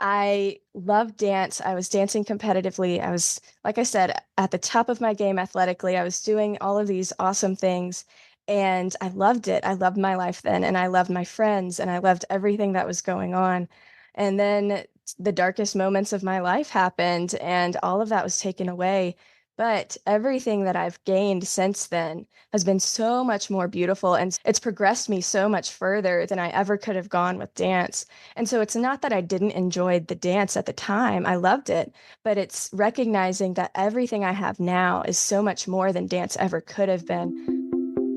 I love dance. I was dancing competitively. I was, like I said, at the top of my game athletically. I was doing all of these awesome things and I loved it. I loved my life then and I loved my friends and I loved everything that was going on. And then the darkest moments of my life happened and all of that was taken away. But everything that I've gained since then has been so much more beautiful and it's progressed me so much further than I ever could have gone with dance. And so it's not that I didn't enjoy the dance at the time. I loved it, but it's recognizing that everything I have now is so much more than dance ever could have been.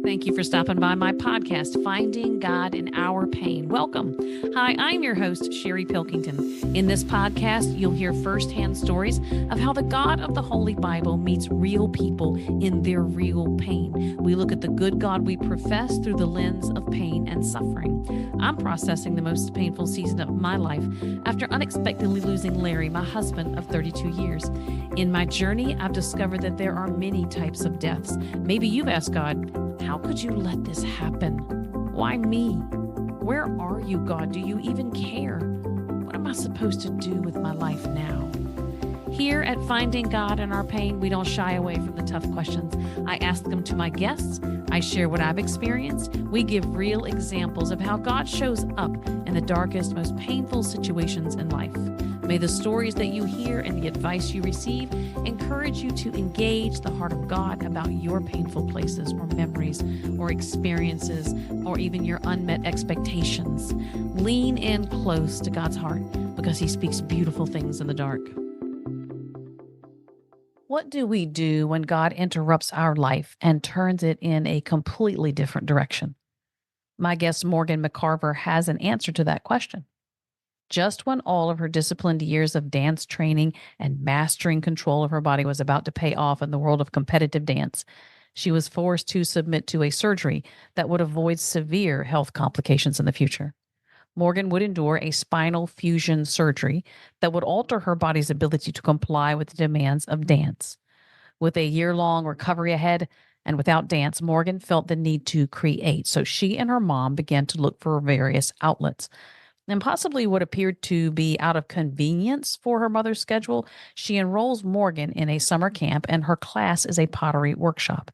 Thank you for stopping by my podcast, Finding God in Our Pain. Welcome. Hi, I'm your host, Sherry Pilkington. In this podcast, you'll hear firsthand stories of how the God of the Holy Bible meets real people in their real pain. We look at the good God we profess through the lens of pain and suffering. I'm processing the most painful season of my life after unexpectedly losing Larry, my husband of 32 years. In my journey, I've discovered that there are many types of deaths. Maybe you've asked God, how could you let this happen? Why me? Where are you, God? Do you even care? What am I supposed to do with my life now? Here at Finding God in Our Pain, we don't shy away from the tough questions. I ask them to my guests. I share what I've experienced. We give real examples of how God shows up in the darkest, most painful situations in life. May the stories that you hear and the advice you receive encourage you to engage the heart of God about your painful places or memories or experiences or even your unmet expectations. Lean in close to God's heart because He speaks beautiful things in the dark. What do we do when God interrupts our life and turns it in a completely different direction? My guest, Morgan McCarver, has an answer to that question. Just when all of her disciplined years of dance training and mastering control of her body was about to pay off in the world of competitive dance, she was forced to submit to a surgery that would avoid severe health complications in the future. Morgan would endure a spinal fusion surgery that would alter her body's ability to comply with the demands of dance. With a year-long recovery ahead and without dance, Morgan felt the need to create, so she and her mom began to look for various outlets. And possibly what appeared to be out of convenience for her mother's schedule, she enrolls Morgan in a summer camp, and her class is a pottery workshop.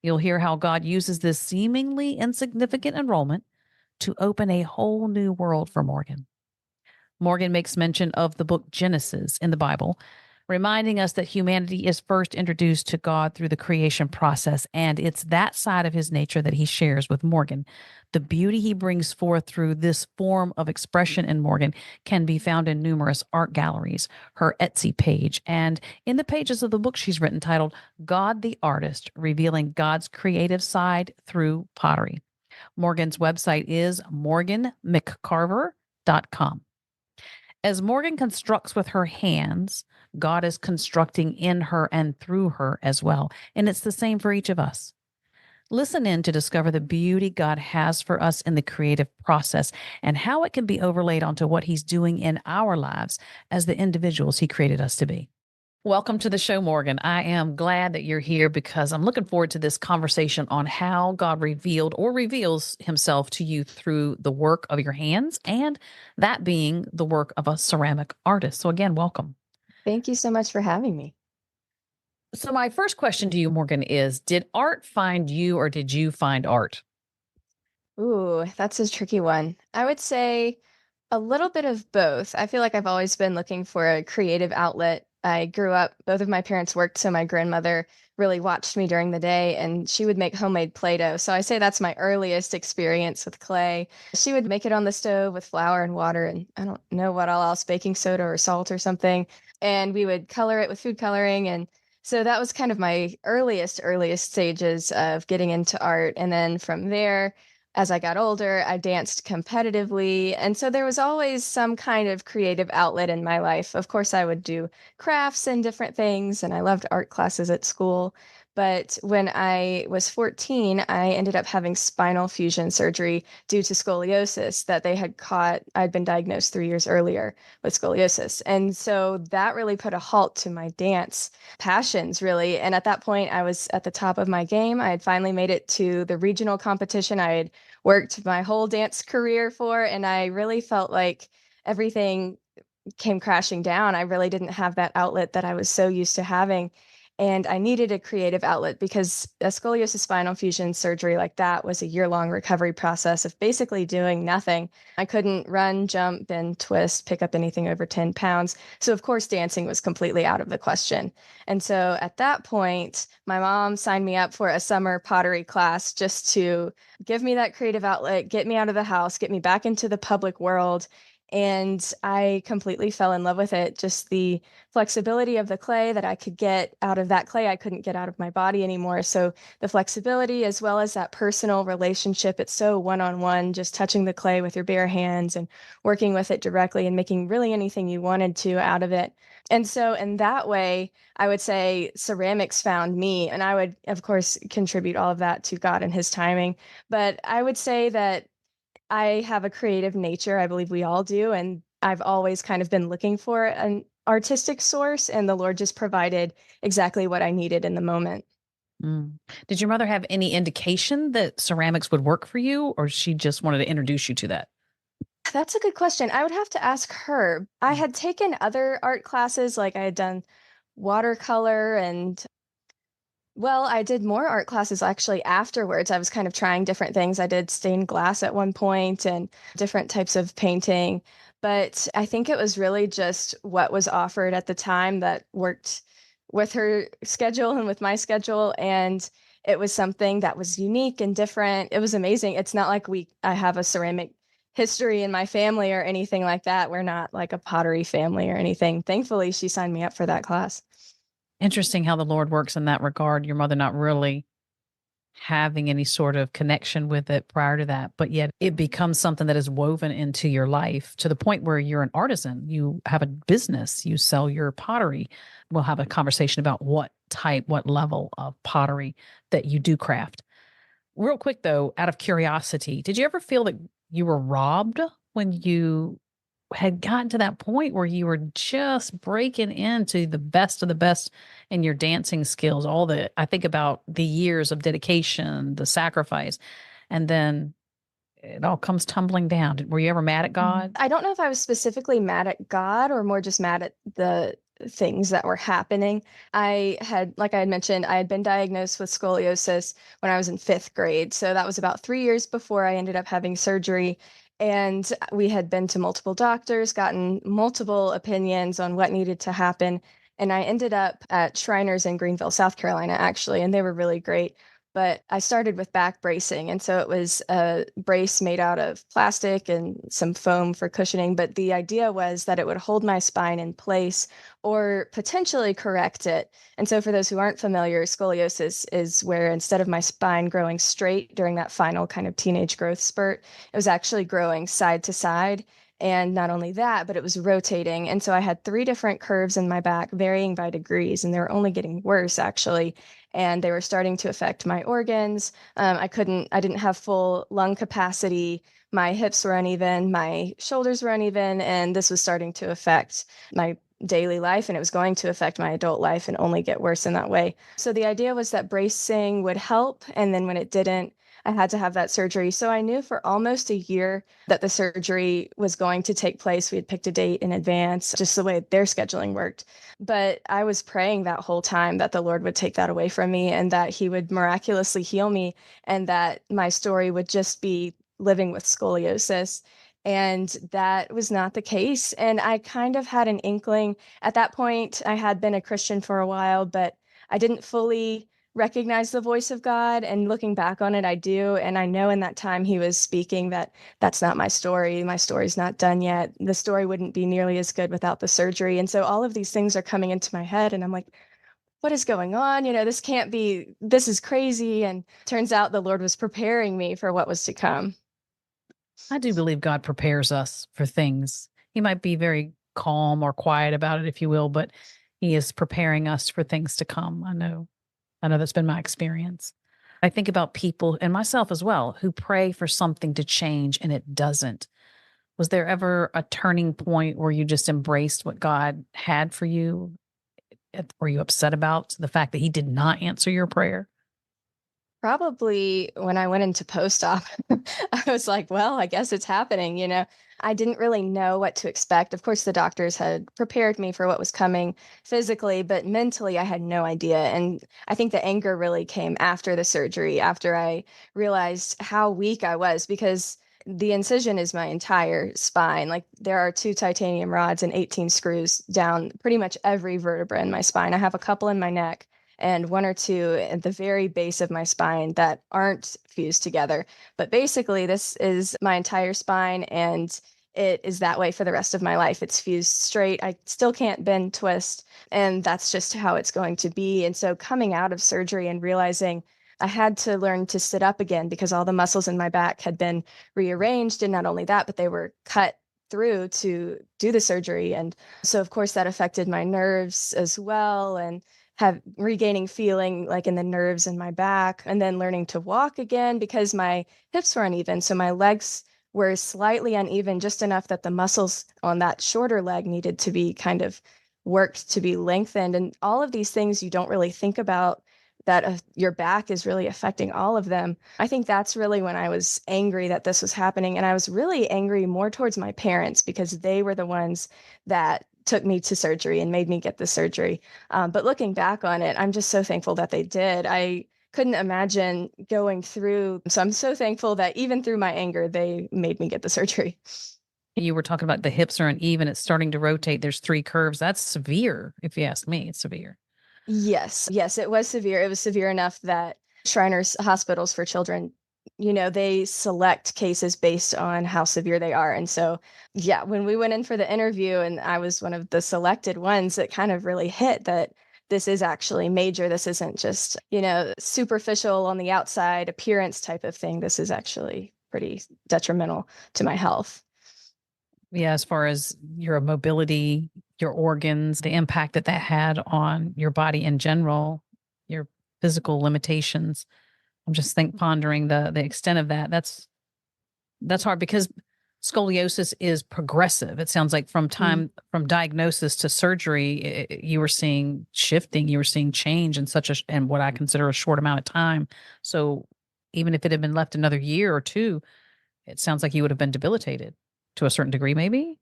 You'll hear how God uses this seemingly insignificant enrollment to open a whole new world for Morgan. Morgan makes mention of the book Genesis in the Bible, reminding us that humanity is first introduced to God through the creation process, and it's that side of his nature that he shares with Morgan. The beauty he brings forth through this form of expression in Morgan can be found in numerous art galleries, her Etsy page, and in the pages of the book she's written titled God the Artist, Revealing God's Creative Side Through Pottery. Morgan's website is morganmccarver.com. As Morgan constructs with her hands, God is constructing in her and through her as well. And it's the same for each of us. Listen in to discover the beauty God has for us in the creative process and how it can be overlaid onto what He's doing in our lives as the individuals He created us to be. Welcome to the show, Morgan. I am glad that you're here because I'm looking forward to this conversation on how God revealed or reveals Himself to you through the work of your hands, and that being the work of a ceramic artist. So again, welcome. Thank you so much for having me. So my first question to you, Morgan, is did art find you or did you find art? Ooh, that's a tricky one. I would say a little bit of both. I feel like I've always been looking for a creative outlet. I grew up, both of my parents worked, so my grandmother really watched me during the day and she would make homemade Play-Doh. So I say that's my earliest experience with clay. She would make it on the stove with flour and water and I don't know what all else, baking soda or salt or something. And we would color it with food coloring. And so that was kind of my earliest stages of getting into art. And then from there, as I got older, I danced competitively. And so there was always some kind of creative outlet in my life. Of course, I would do crafts and different things, and I loved art classes at school. But when I was 14, I ended up having spinal fusion surgery due to scoliosis that they had caught. I'd been diagnosed 3 years earlier with scoliosis. And so that really put a halt to my dance passions, really. And at that point, I was at the top of my game. I had finally made it to the regional competition I had worked my whole dance career for. And I really felt like everything came crashing down. I really didn't have that outlet that I was so used to having. And I needed a creative outlet because a scoliosis spinal fusion surgery like that was a year-long recovery process of basically doing nothing. I couldn't run, jump, and twist, pick up anything over 10 pounds. So, of course, dancing was completely out of the question. And so at that point, my mom signed me up for a summer pottery class just to give me that creative outlet, get me out of the house, get me back into the public world. And I completely fell in love with it. Just the flexibility of the clay that I could get out of that clay, I couldn't get out of my body anymore. So the flexibility, as well as that personal relationship, it's so one-on-one, just touching the clay with your bare hands and working with it directly and making really anything you wanted to out of it. And so in that way, I would say ceramics found me, and I would, of course, contribute all of that to God and his timing. But I would say that I have a creative nature. I believe we all do. And I've always kind of been looking for an artistic source, and the Lord just provided exactly what I needed in the moment. Mm. Did your mother have any indication that ceramics would work for you, or she just wanted to introduce you to that? That's a good question. I would have to ask her. I Mm. had taken other art classes, like I had done watercolor and well, I did more art classes actually afterwards. I was kind of trying different things. I did stained glass at one point and different types of painting. But I think it was really just what was offered at the time that worked with her schedule and with my schedule. And it was something that was unique and different. It was amazing. It's not like I have a ceramic history in my family or anything like that. We're not like a pottery family or anything. Thankfully, she signed me up for that class. Interesting how the Lord works in that regard. Your mother not really having any sort of connection with it prior to that, but yet it becomes something that is woven into your life to the point where you're an artisan. You have a business, you sell your pottery. We'll have a conversation about what type, what level of pottery that you do craft. Real quick though, out of curiosity, did you ever feel that you were robbed when you had gotten to that point where you were just breaking into the best of the best in your dancing skills? All the, I think about the years of dedication, the sacrifice, and then it all comes tumbling down. Were you ever mad at God? I don't know if I was specifically mad at God or more just mad at the things that were happening. Like I had mentioned, I had been diagnosed with scoliosis when I was in fifth grade. So that was about 3 years before I ended up having surgery. And we had been to multiple doctors, gotten multiple opinions on what needed to happen. And I ended up at Shriners in Greenville, South Carolina, actually, and they were really great. But I started with back bracing. And so it was a brace made out of plastic and some foam for cushioning. But the idea was that it would hold my spine in place or potentially correct it. And so, for those who aren't familiar, scoliosis is where instead of my spine growing straight during that final kind of teenage growth spurt, it was actually growing side to side. And not only that, but it was rotating. And so I had three different curves in my back, varying by degrees, and they were only getting worse, actually, and they were starting to affect my organs. I didn't have full lung capacity. My hips were uneven, my shoulders were uneven, and this was starting to affect my daily life, and it was going to affect my adult life and only get worse in that way. So the idea was that bracing would help, and then when it didn't, I had to have that surgery. So I knew for almost a year that the surgery was going to take place. We had picked a date in advance, just the way their scheduling worked. But I was praying that whole time that the Lord would take that away from me and that He would miraculously heal me and that my story would just be living with scoliosis. And that was not the case. And I kind of had an inkling at that point. I had been a Christian for a while, but I didn't fully recognize the voice of God. And looking back on it, I do. And I know in that time He was speaking that that's not my story. My story's not done yet. The story wouldn't be nearly as good without the surgery. And so all of these things are coming into my head, and I'm like, what is going on? This can't be, this is crazy. And turns out the Lord was preparing me for what was to come. I do believe God prepares us for things. He might be very calm or quiet about it, if you will, but He is preparing us for things to come. I know. I know that's been my experience. I think about people and myself as well who pray for something to change and it doesn't. Was there ever a turning point where you just embraced what God had for you? Were you upset about the fact that He did not answer your prayer? Probably when I went into post-op, I was like, well, I guess it's happening, you know. I didn't really know what to expect. Of course, the doctors had prepared me for what was coming physically, but mentally I had no idea. And I think the anger really came after the surgery, after I realized how weak I was, because the incision is my entire spine. Like there are two titanium rods and 18 screws down pretty much every vertebra in my spine. I have a couple in my neck and one or two at the very base of my spine that aren't fused together. But basically, this is my entire spine, and it is that way for the rest of my life. It's fused straight. I still can't bend, twist, and that's just how it's going to be. And so, coming out of surgery and realizing I had to learn to sit up again because all the muscles in my back had been rearranged. And not only that, but they were cut through to do the surgery. And so, of course, that affected my nerves as well. And have regaining feeling like in the nerves in my back and then learning to walk again because my hips were uneven. So my legs were slightly uneven, just enough that the muscles on that shorter leg needed to be kind of worked to be lengthened. And all of these things you don't really think about that your back is really affecting all of them. I think that's really when I was angry that this was happening. And I was really angry more towards my parents because they were the ones that took me to surgery and made me get the surgery. But looking back on it, I'm just so thankful that they did. I couldn't imagine going through. So I'm so thankful that even through my anger, they made me get the surgery. You were talking about the hips are uneven, it's starting to rotate. There's three curves. That's severe, if you ask me. It's severe. Yes, yes, it was severe. It was severe enough that Shriners Hospitals for Children, you know, they select cases based on how severe they are. And so, yeah, when we went in for the interview and I was one of the selected ones, it kind of really hit that this is actually major. This isn't just, you know, superficial on the outside appearance type of thing. This is actually pretty detrimental to my health. Yeah, as far as your mobility, your organs, the impact that that had on your body in general, your physical limitations. I'm just pondering the extent of that. That's hard because scoliosis is progressive. It sounds like from diagnosis to surgery, you were seeing shifting, you were seeing change in such a and what I consider a short amount of time. So even if it had been left another year or two, it sounds like you would have been debilitated to a certain degree, maybe.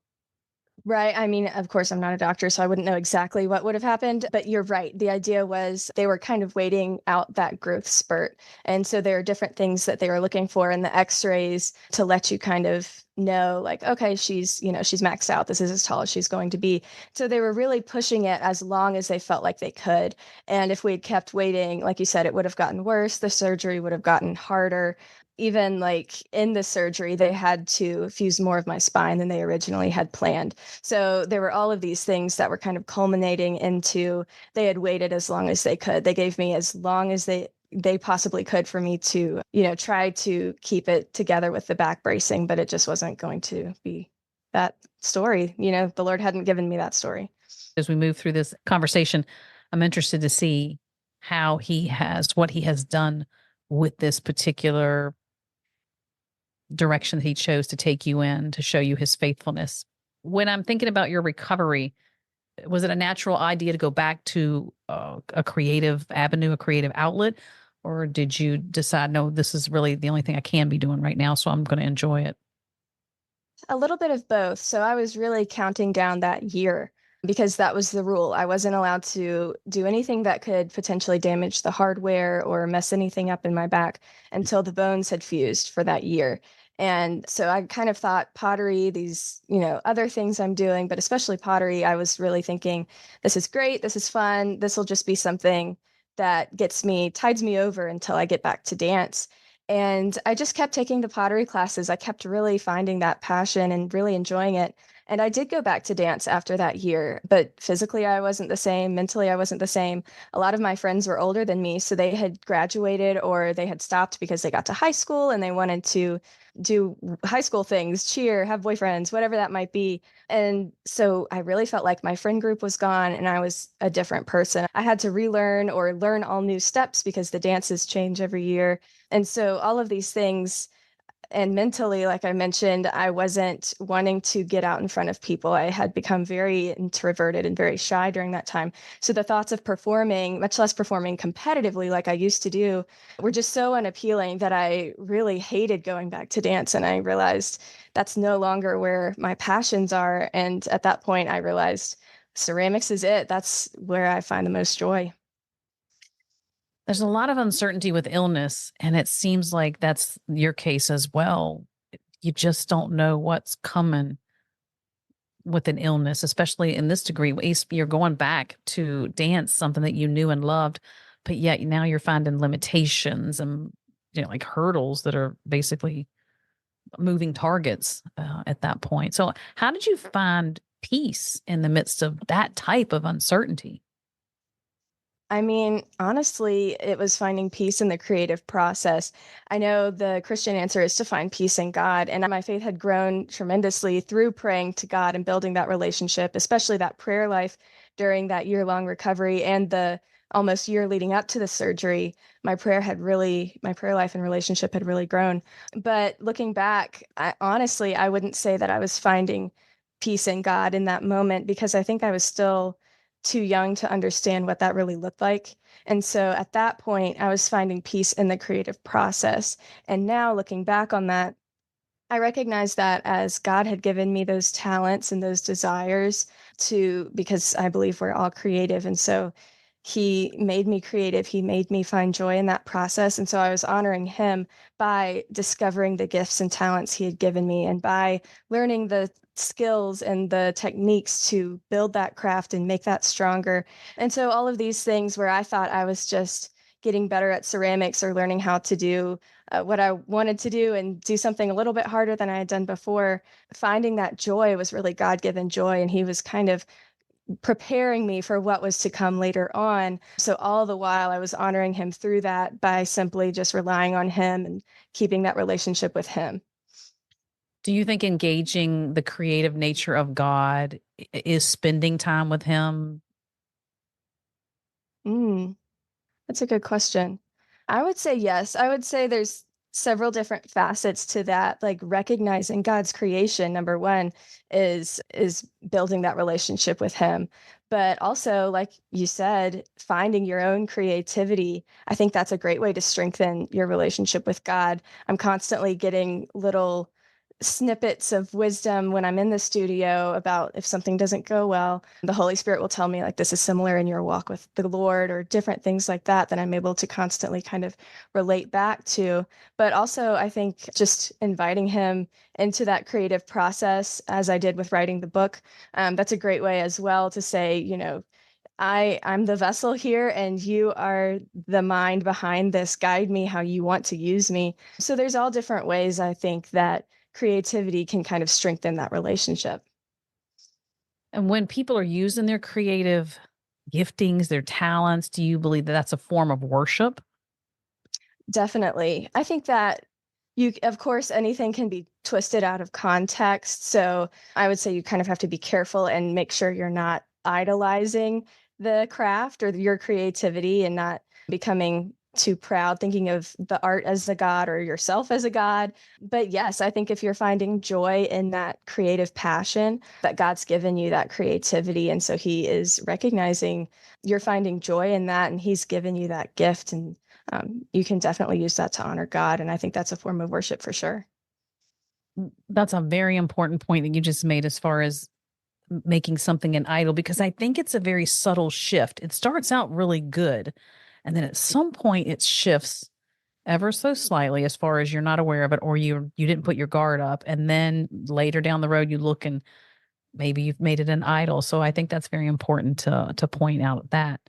Right. I mean, of course, I'm not a doctor, so I wouldn't know exactly what would have happened. But you're right. The idea was they were kind of waiting out that growth spurt. And so there are different things that they were looking for in the x-rays to let you kind of know, like, okay, she's, you know, she's maxed out. This is as tall as she's going to be. So they were really pushing it as long as they felt like they could. And if we had kept waiting, like you said, it would have gotten worse. The surgery would have gotten harder. Even like in the surgery, they had to fuse more of my spine than they originally had planned. So there were all of these things that were kind of culminating into they had waited as long as they could. They gave me as long as they possibly could for me to, you know, try to keep it together with the back bracing, but it just wasn't going to be that story. You know, the Lord hadn't given me that story. As we move through this conversation, I'm interested to see what he has done with this particular direction that he chose to take you in to show you his faithfulness. When I'm thinking about your recovery, was it a natural idea to go back to a creative avenue, a creative outlet? Or did you decide, no, this is really the only thing I can be doing right now, so I'm going to enjoy it? A little bit of both. So I was really counting down that year because that was the rule. I wasn't allowed to do anything that could potentially damage the hardware or mess anything up in my back until the bones had fused for that year. And so I kind of thought pottery, these, you know, other things I'm doing, but especially pottery, I was really thinking, this is great, this is fun, this will just be something that tides me over until I get back to dance. And I just kept taking the pottery classes. I kept really finding that passion and really enjoying it. And I did go back to dance after that year, but physically I wasn't the same. Mentally, I wasn't the same. A lot of my friends were older than me, so they had graduated or they had stopped because they got to high school and they wanted to do high school things, cheer, have boyfriends, whatever that might be. And so I really felt like my friend group was gone and I was a different person. I had to relearn or learn all new steps because the dances change every year. And so all of these things And mentally, like I mentioned, I wasn't wanting to get out in front of people. I had become very introverted and very shy during that time. So the thoughts of performing, much less performing competitively like I used to do, were just so unappealing that I really hated going back to dance. And I realized that's no longer where my passions are. And at that point, I realized ceramics is it. That's where I find the most joy. There's a lot of uncertainty with illness, and it seems like that's your case as well. You just don't know what's coming with an illness, especially in this degree. You're going back to dance, something that you knew and loved, but yet now you're finding limitations and like hurdles that are basically moving targets at that point. So, how did you find peace in the midst of that type of uncertainty? I mean, honestly, it was finding peace in the creative process. I know the Christian answer is to find peace in God, and my faith had grown tremendously through praying to God and building that relationship, especially that prayer life during that year-long recovery and the almost year leading up to the surgery. My prayer life and relationship had really grown. But looking back, honestly, I wouldn't say that I was finding peace in God in that moment because I think I was still too young to understand what that really looked like. And so at that point, I was finding peace in the creative process. And now looking back on that, I recognize that as God had given me those talents and those desires because I believe we're all creative. And so he made me creative. He made me find joy in that process. And so I was honoring him by discovering the gifts and talents he had given me and by learning the skills and the techniques to build that craft and make that stronger. And so all of these things where I thought I was just getting better at ceramics or learning how to do what I wanted to do and do something a little bit harder than I had done before, finding that joy was really God given joy. And he was kind of preparing me for what was to come later on. So all the while I was honoring him through that by simply just relying on him and keeping that relationship with him. Do you think engaging the creative nature of God is spending time with Him? Mm. That's a good question. I would say yes. I would say there's several different facets to that. Like recognizing God's creation, number one, is building that relationship with him. But also, like you said, finding your own creativity. I think that's a great way to strengthen your relationship with God. I'm constantly getting little snippets of wisdom when I'm in the studio about if something doesn't go well. The Holy Spirit will tell me, like, this is similar in your walk with the Lord, or different things like that, that I'm able to constantly kind of relate back to. But also, I think just inviting Him into that creative process, as I did with writing the book, that's a great way as well to say, I'm the vessel here and you are the mind behind this. Guide me how you want to use me. So there's all different ways I think that creativity can kind of strengthen that relationship. And when people are using their creative giftings, their talents, do you believe that that's a form of worship? Definitely. I think that of course, anything can be twisted out of context. So I would say you kind of have to be careful and make sure you're not idolizing the craft or your creativity and not becoming too proud, thinking of the art as a god or yourself as a god. But yes, I think if you're finding joy in that creative passion, that God's given you that creativity. And so He is recognizing you're finding joy in that and He's given you that gift. And you can definitely use that to honor God. And I think that's a form of worship for sure. That's a very important point that you just made as far as making something an idol, because I think it's a very subtle shift. It starts out really good, and then at some point it shifts ever so slightly as far as you're not aware of it, or you didn't put your guard up, and then later down the road you look and maybe you've made it an idol. So I think that's very important to point out that.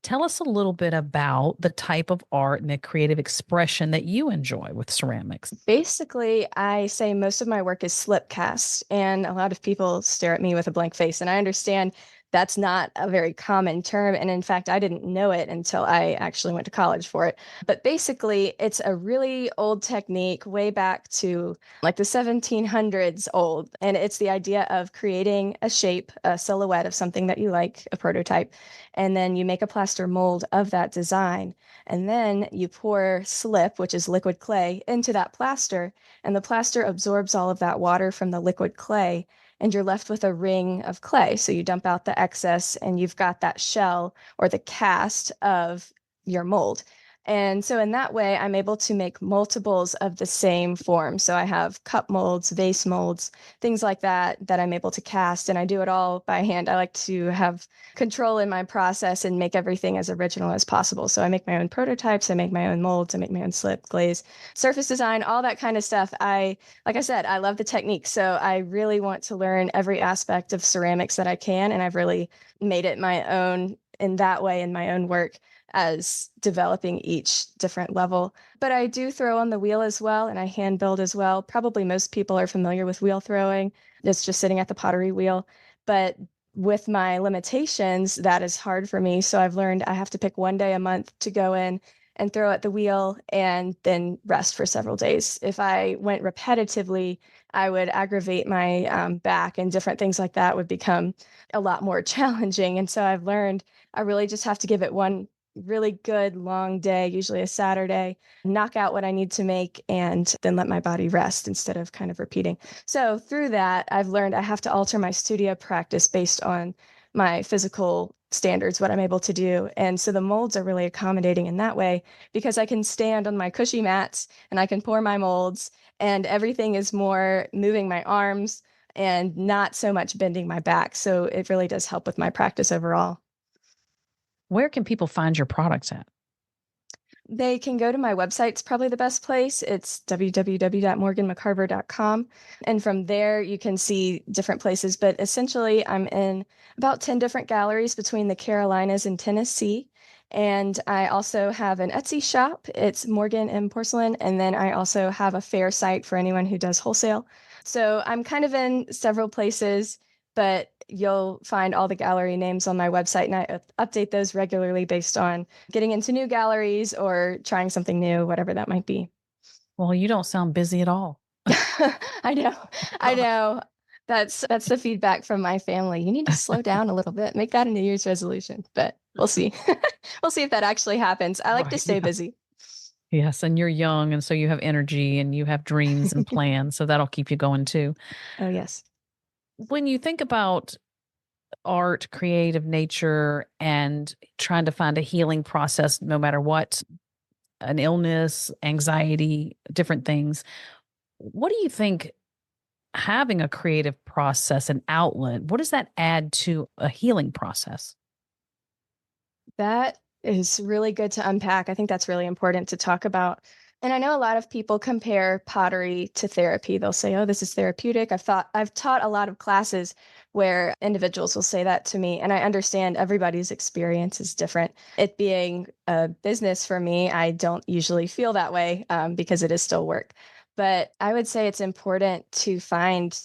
Tell us a little bit about the type of art and the creative expression that you enjoy with ceramics. Basically, I say most of my work is slip cast, and a lot of people stare at me with a blank face. And I understand that's not a very common term. And in fact, I didn't know it until I actually went to college for it. But basically, it's a really old technique way back to like the 1700s old. And it's the idea of creating a shape, a silhouette of something that you like, a prototype. And then you make a plaster mold of that design. And then you pour slip, which is liquid clay, into that plaster. And the plaster absorbs all of that water from the liquid clay. And you're left with a ring of clay. So you dump out the excess and you've got that shell or the cast of your mold. And so in that way, I'm able to make multiples of the same form. So I have cup molds, vase molds, things like that that I'm able to cast. And I do it all by hand. I like to have control in my process and make everything as original as possible. So I make my own prototypes, I make my own molds, I make my own slip, glaze, surface design, all that kind of stuff. Like I said, I love the technique. So I really want to learn every aspect of ceramics that I can. And I've really made it my own in that way in my own work as developing each different level. But I do throw on the wheel as well, and I hand build as well. Probably most people are familiar with wheel throwing. It's just sitting at the pottery wheel. But with my limitations, that is hard for me. So I've learned I have to pick one day a month to go in and throw at the wheel and then rest for several days. If I went repetitively, I would aggravate my back, and different things like that would become a lot more challenging. And so I've learned I really just have to give it one really good long day, usually a Saturday, knock out what I need to make, and then let my body rest instead of kind of repeating. So through that, I've learned I have to alter my studio practice based on my physical standards, what I'm able to do. And so the molds are really accommodating in that way because I can stand on my cushy mats and I can pour my molds, and everything is more moving my arms and not so much bending my back. So it really does help with my practice overall. Where can people find your products at? They can go to my website. It's probably the best place. It's www.morganmccarver.com. And from there, you can see different places. But essentially, I'm in about 10 different galleries between the Carolinas and Tennessee. And I also have an Etsy shop. It's Morgan and Porcelain. And then I also have a fair site for anyone who does wholesale. So I'm kind of in several places, but you'll find all the gallery names on my website. And I update those regularly based on getting into new galleries or trying something new, whatever that might be. Well, you don't sound busy at all. I know. I Gosh. know. That's the feedback from my family. You need to slow down a little bit. Make that a New Year's resolution, but we'll see. We'll see if that actually happens. I like to Right. stay Yeah. busy. Yes. And you're young. And so you have energy and you have dreams and plans. So that'll keep you going too. Oh, yes. When you think about art, creative nature, and trying to find a healing process, no matter what, an illness, anxiety, different things, what do you think having a creative process, an outlet, what does that add to a healing process? That is really good to unpack. I think that's really important to talk about. And I know a lot of people compare pottery to therapy. They'll say, "Oh, this is therapeutic." I've taught a lot of classes where individuals will say that to me, and I understand everybody's experience is different. It being a business for me, I don't usually feel that way because it is still work. But I would say it's important to find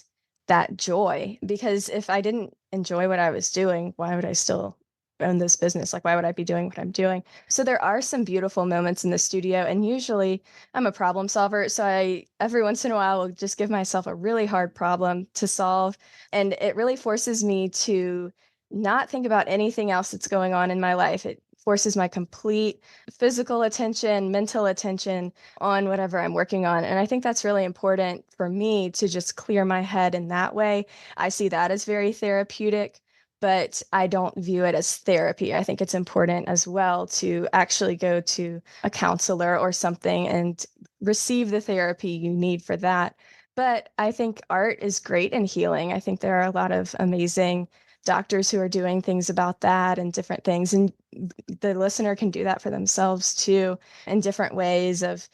that joy because if I didn't enjoy what I was doing, why would I still own this business? Like, why would I be doing what I'm doing? So there are some beautiful moments in the studio, and usually I'm a problem solver. So I every once in a while will just give myself a really hard problem to solve, and it really forces me to not think about anything else that's going on in my life. It forces my complete physical attention, mental attention on whatever I'm working on. And I think that's really important for me to just clear my head in that way. I see that as very therapeutic, but I don't view it as therapy. I think it's important as well to actually go to a counselor or something and receive the therapy you need for that. But I think art is great in healing. I think there are a lot of amazing doctors who are doing things about that and different things. And the listener can do that for themselves too in different ways of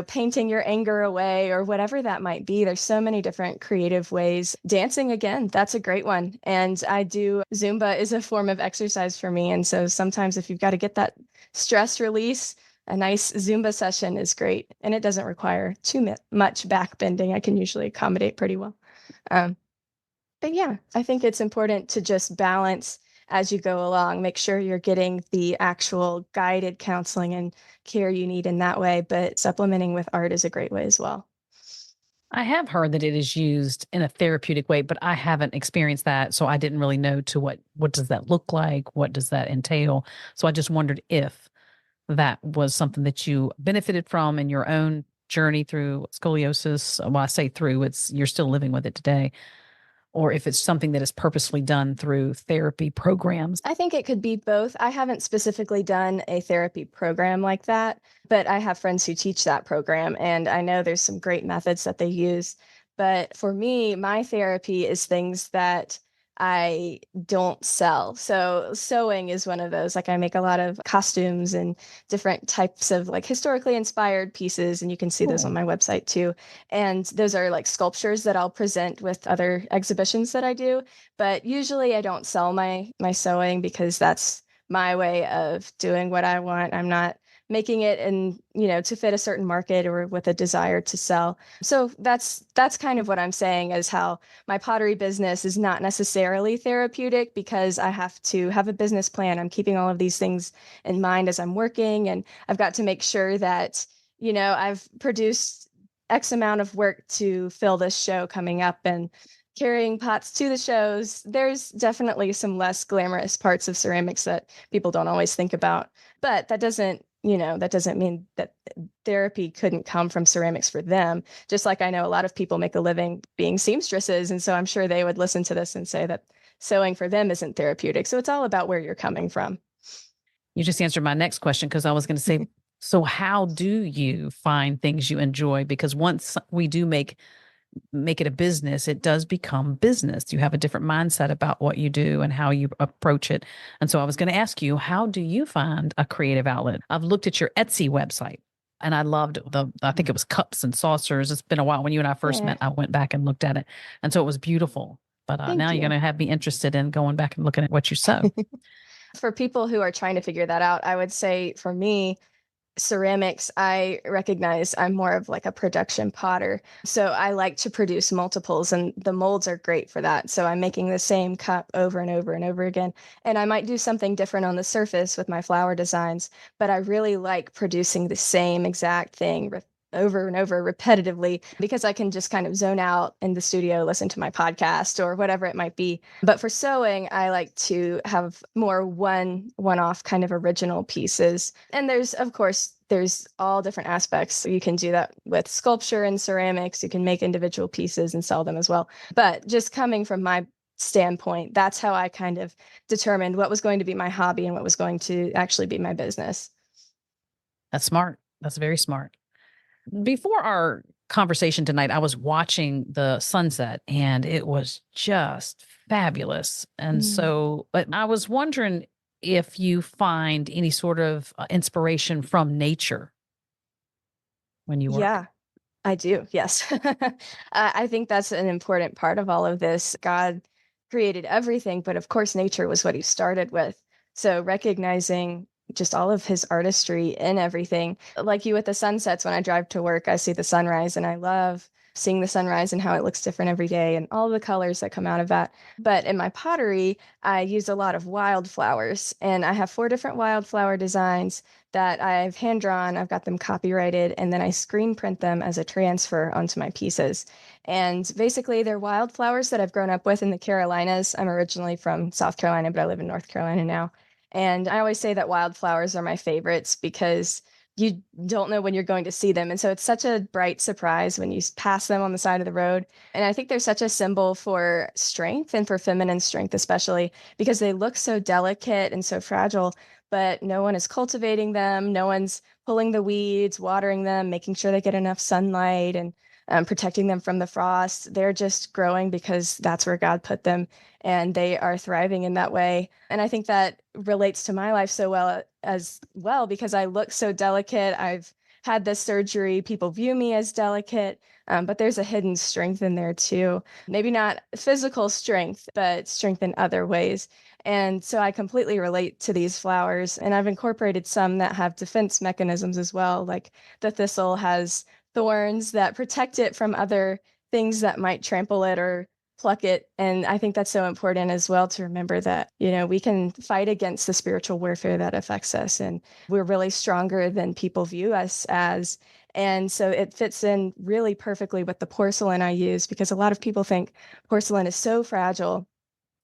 painting your anger away or whatever that might be. There's so many different creative ways. Dancing, again, that's a great one. And I do Zumba is a form of exercise for me. And so sometimes if you've got to get that stress release, a nice Zumba session is great. And it doesn't require too much back bending. I can usually accommodate pretty well. Um, But yeah, I think it's important to just balance as you go along. Make sure you're getting the actual guided counseling and care you need in that way, but supplementing with art is a great way as well. I have heard that it is used in a therapeutic way, but I haven't experienced that, so I didn't really know to what does that look like? What does that entail? So I just wondered if that was something that you benefited from in your own journey through scoliosis. Well, I say through, it's you're still living with it today, or if it's something that is purposely done through therapy programs. I think it could be both. I haven't specifically done a therapy program like that, but I have friends who teach that program, and I know there's some great methods that they use. But for me, my therapy is things that I don't sell. So sewing is one of those. Like I make a lot of costumes and different types of like historically inspired pieces, and you can see those on Cool. my website too. And those are like sculptures that I'll present with other exhibitions that I do, but usually I don't sell my sewing because that's my way of doing what I want. I'm not making it in, to fit a certain market or with a desire to sell. So that's kind of what I'm saying is how my pottery business is not necessarily therapeutic because I have to have a business plan. I'm keeping all of these things in mind as I'm working, and I've got to make sure that, I've produced X amount of work to fill this show coming up, and carrying pots to the shows. There's definitely some less glamorous parts of ceramics that people don't always think about. But that doesn't mean that therapy couldn't come from ceramics for them. Just like I know a lot of people make a living being seamstresses. And so I'm sure they would listen to this and say that sewing for them isn't therapeutic. So it's all about where you're coming from. You just answered my next question because I was going to say, so how do you find things you enjoy? Because once we do make it a business, it does become business. You have a different mindset about what you do and how you approach it. And so I was going to ask you, how do you find a creative outlet? I've looked at your Etsy website and I loved I think it was cups and saucers. It's been a while. When you and I first Yeah, met, I went back and looked at it. And so it was beautiful. But now thank you're going you. to have me interested in going back and looking at what you sew. For people who are trying to figure that out, I would say for me, ceramics, I recognize I'm more of like a production potter. So I like to produce multiples, and the molds are great for that. So I'm making the same cup over and over and over again. And I might do something different on the surface with my flower designs, but I really like producing the same exact thing over and over repetitively because I can just kind of zone out in the studio, listen to my podcast or whatever it might be. But for sewing, I like to have more one-off kind of original pieces. And there's all different aspects. You can do that with sculpture and ceramics. You can make individual pieces and sell them as well. But just coming from my standpoint, that's how I kind of determined what was going to be my hobby and what was going to actually be my business. That's smart. That's very smart. Before our conversation tonight, I was watching the sunset and it was just fabulous. And Mm. so, but I was wondering if you find any sort of inspiration from nature when you work. Yeah, I do. Yes. I think that's an important part of all of this. God created everything, but of course, nature was what he started with. So recognizing just all of his artistry in everything, like you with the sunsets, when I drive to work, I see the sunrise and I love seeing the sunrise and how it looks different every day and all the colors that come out of that. But in my pottery, I use a lot of wildflowers, and I have 4 different wildflower designs that I've hand drawn. I've got them copyrighted, and then I screen print them as a transfer onto my pieces. And basically, they're wildflowers that I've grown up with in the Carolinas. I'm originally from South Carolina, but I live in North Carolina now. And I always say that wildflowers are my favorites because you don't know when you're going to see them. And so it's such a bright surprise when you pass them on the side of the road. And I think they're such a symbol for strength and for feminine strength, especially because they look so delicate and so fragile, but no one is cultivating them. No one's pulling the weeds, watering them, making sure they get enough sunlight, and protecting them from the frost. They're just growing because that's where God put them, and they are thriving in that way. And I think that relates to my life so well as well because I look so delicate. I've had this surgery. People view me as delicate, but there's a hidden strength in there too. Maybe not physical strength, but strength in other ways. And so I completely relate to these flowers, and I've incorporated some that have defense mechanisms as well. Like the thistle has thorns that protect it from other things that might trample it or pluck it. And I think that's so important as well to remember that, we can fight against the spiritual warfare that affects us. And we're really stronger than people view us as. And so it fits in really perfectly with the porcelain I use because a lot of people think porcelain is so fragile.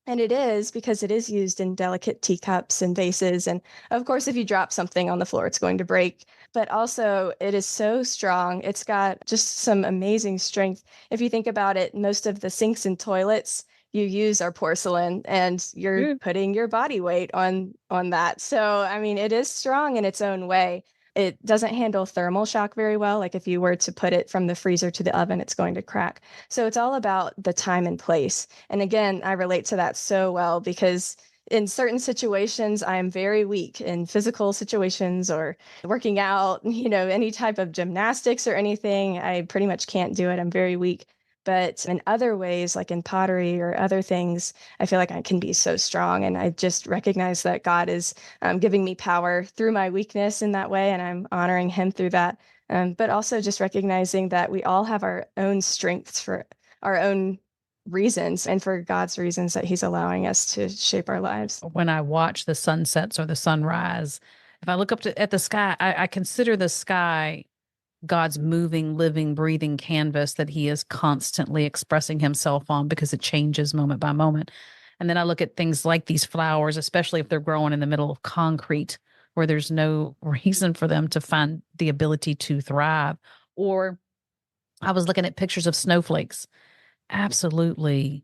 And it is because it is used in delicate teacups and vases. And of course, if you drop something on the floor, it's going to break. But also, it is so strong. It's got just some amazing strength. If you think about it, most of the sinks and toilets you use are porcelain, and you're Yeah. putting your body weight on that. So, I mean, it is strong in its own way. It doesn't handle thermal shock very well. Like if you were to put it from the freezer to the oven, it's going to crack. So it's all about the time and place. And again, I relate to that so well because in certain situations, I am very weak in physical situations or working out, any type of gymnastics or anything. I pretty much can't do it. I'm very weak. But in other ways, like in pottery or other things, I feel like I can be so strong. And I just recognize that God is giving me power through my weakness in that way. And I'm honoring Him through that. But also just recognizing that we all have our own strengths for our own reasons and for God's reasons that He's allowing us to shape our lives. When I watch the sunsets or the sunrise, if I look up at the sky, I consider the sky God's moving, living, breathing canvas that he is constantly expressing himself on because it changes moment by moment. And then I look at things like these flowers, especially if they're growing in the middle of concrete where there's no reason for them to find the ability to thrive. Or I was looking at pictures of snowflakes, absolutely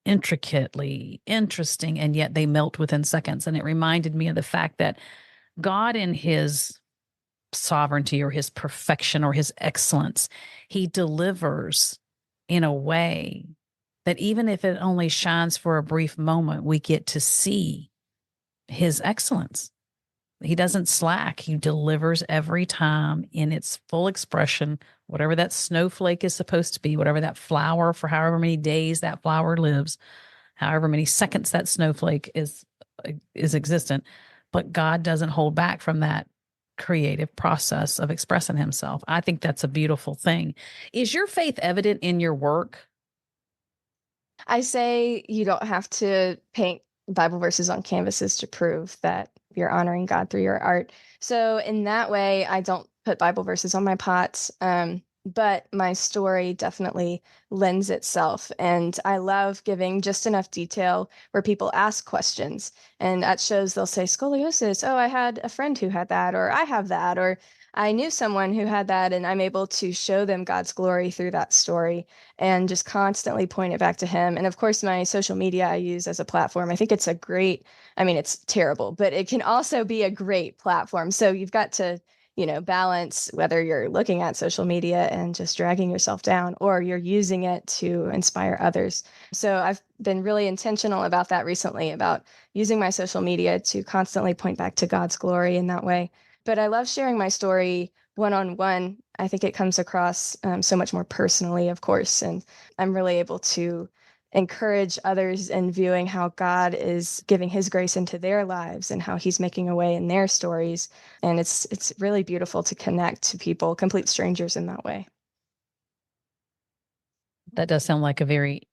intricately interesting, and yet they melt within seconds. And it reminded me of the fact that God, in his sovereignty or his perfection or his excellence, he delivers in a way that even if it only shines for a brief moment, we get to see his excellence. He doesn't slack. He delivers every time in its full expression, whatever that snowflake is supposed to be, whatever that flower, for however many days that flower lives, however many seconds that snowflake is existent. But God doesn't hold back from that creative process of expressing himself. I think that's a beautiful thing. Is your faith evident in your work? I say you don't have to paint Bible verses on canvases to prove that you're honoring God through your art. So in that way, I don't put Bible verses on my pots. But my story definitely lends itself. And I love giving just enough detail where people ask questions. And at shows, they'll say, scoliosis. Oh, I had a friend who had that, or I have that, or I knew someone who had that. And I'm able to show them God's glory through that story and just constantly point it back to Him. And of course, my social media I use as a platform. I think it's a great, I mean, it's terrible, but it can also be a great platform. So you've got to balance whether you're looking at social media and just dragging yourself down or you're using it to inspire others. So I've been really intentional about that recently, about using my social media to constantly point back to God's glory in that way. But I love sharing my story one on one. I think it comes across so much more personally, of course, and I'm really able to encourage others in viewing how God is giving his grace into their lives and how he's making a way in their stories. And it's really beautiful to connect to people, complete strangers in that way. That does sound like a very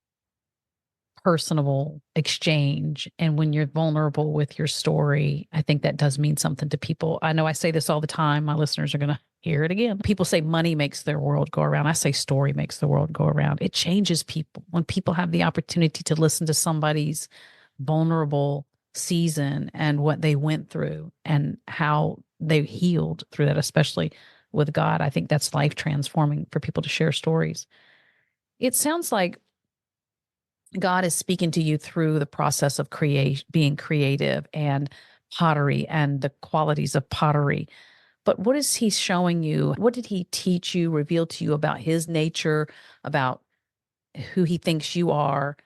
personable exchange. And when you're vulnerable with your story, I think that does mean something to people. I know I say this all the time. My listeners are going to hear it again. People say money makes their world go around. I say story makes the world go around. It changes people when people have the opportunity to listen to somebody's vulnerable season and what they went through and how they healed through that, especially with God. I think that's life transforming for people to share stories. It sounds like God is speaking to you through the process of being creative and pottery and the qualities of pottery. But what is he showing you? What did he teach you, reveal to you about his nature, about who he thinks you are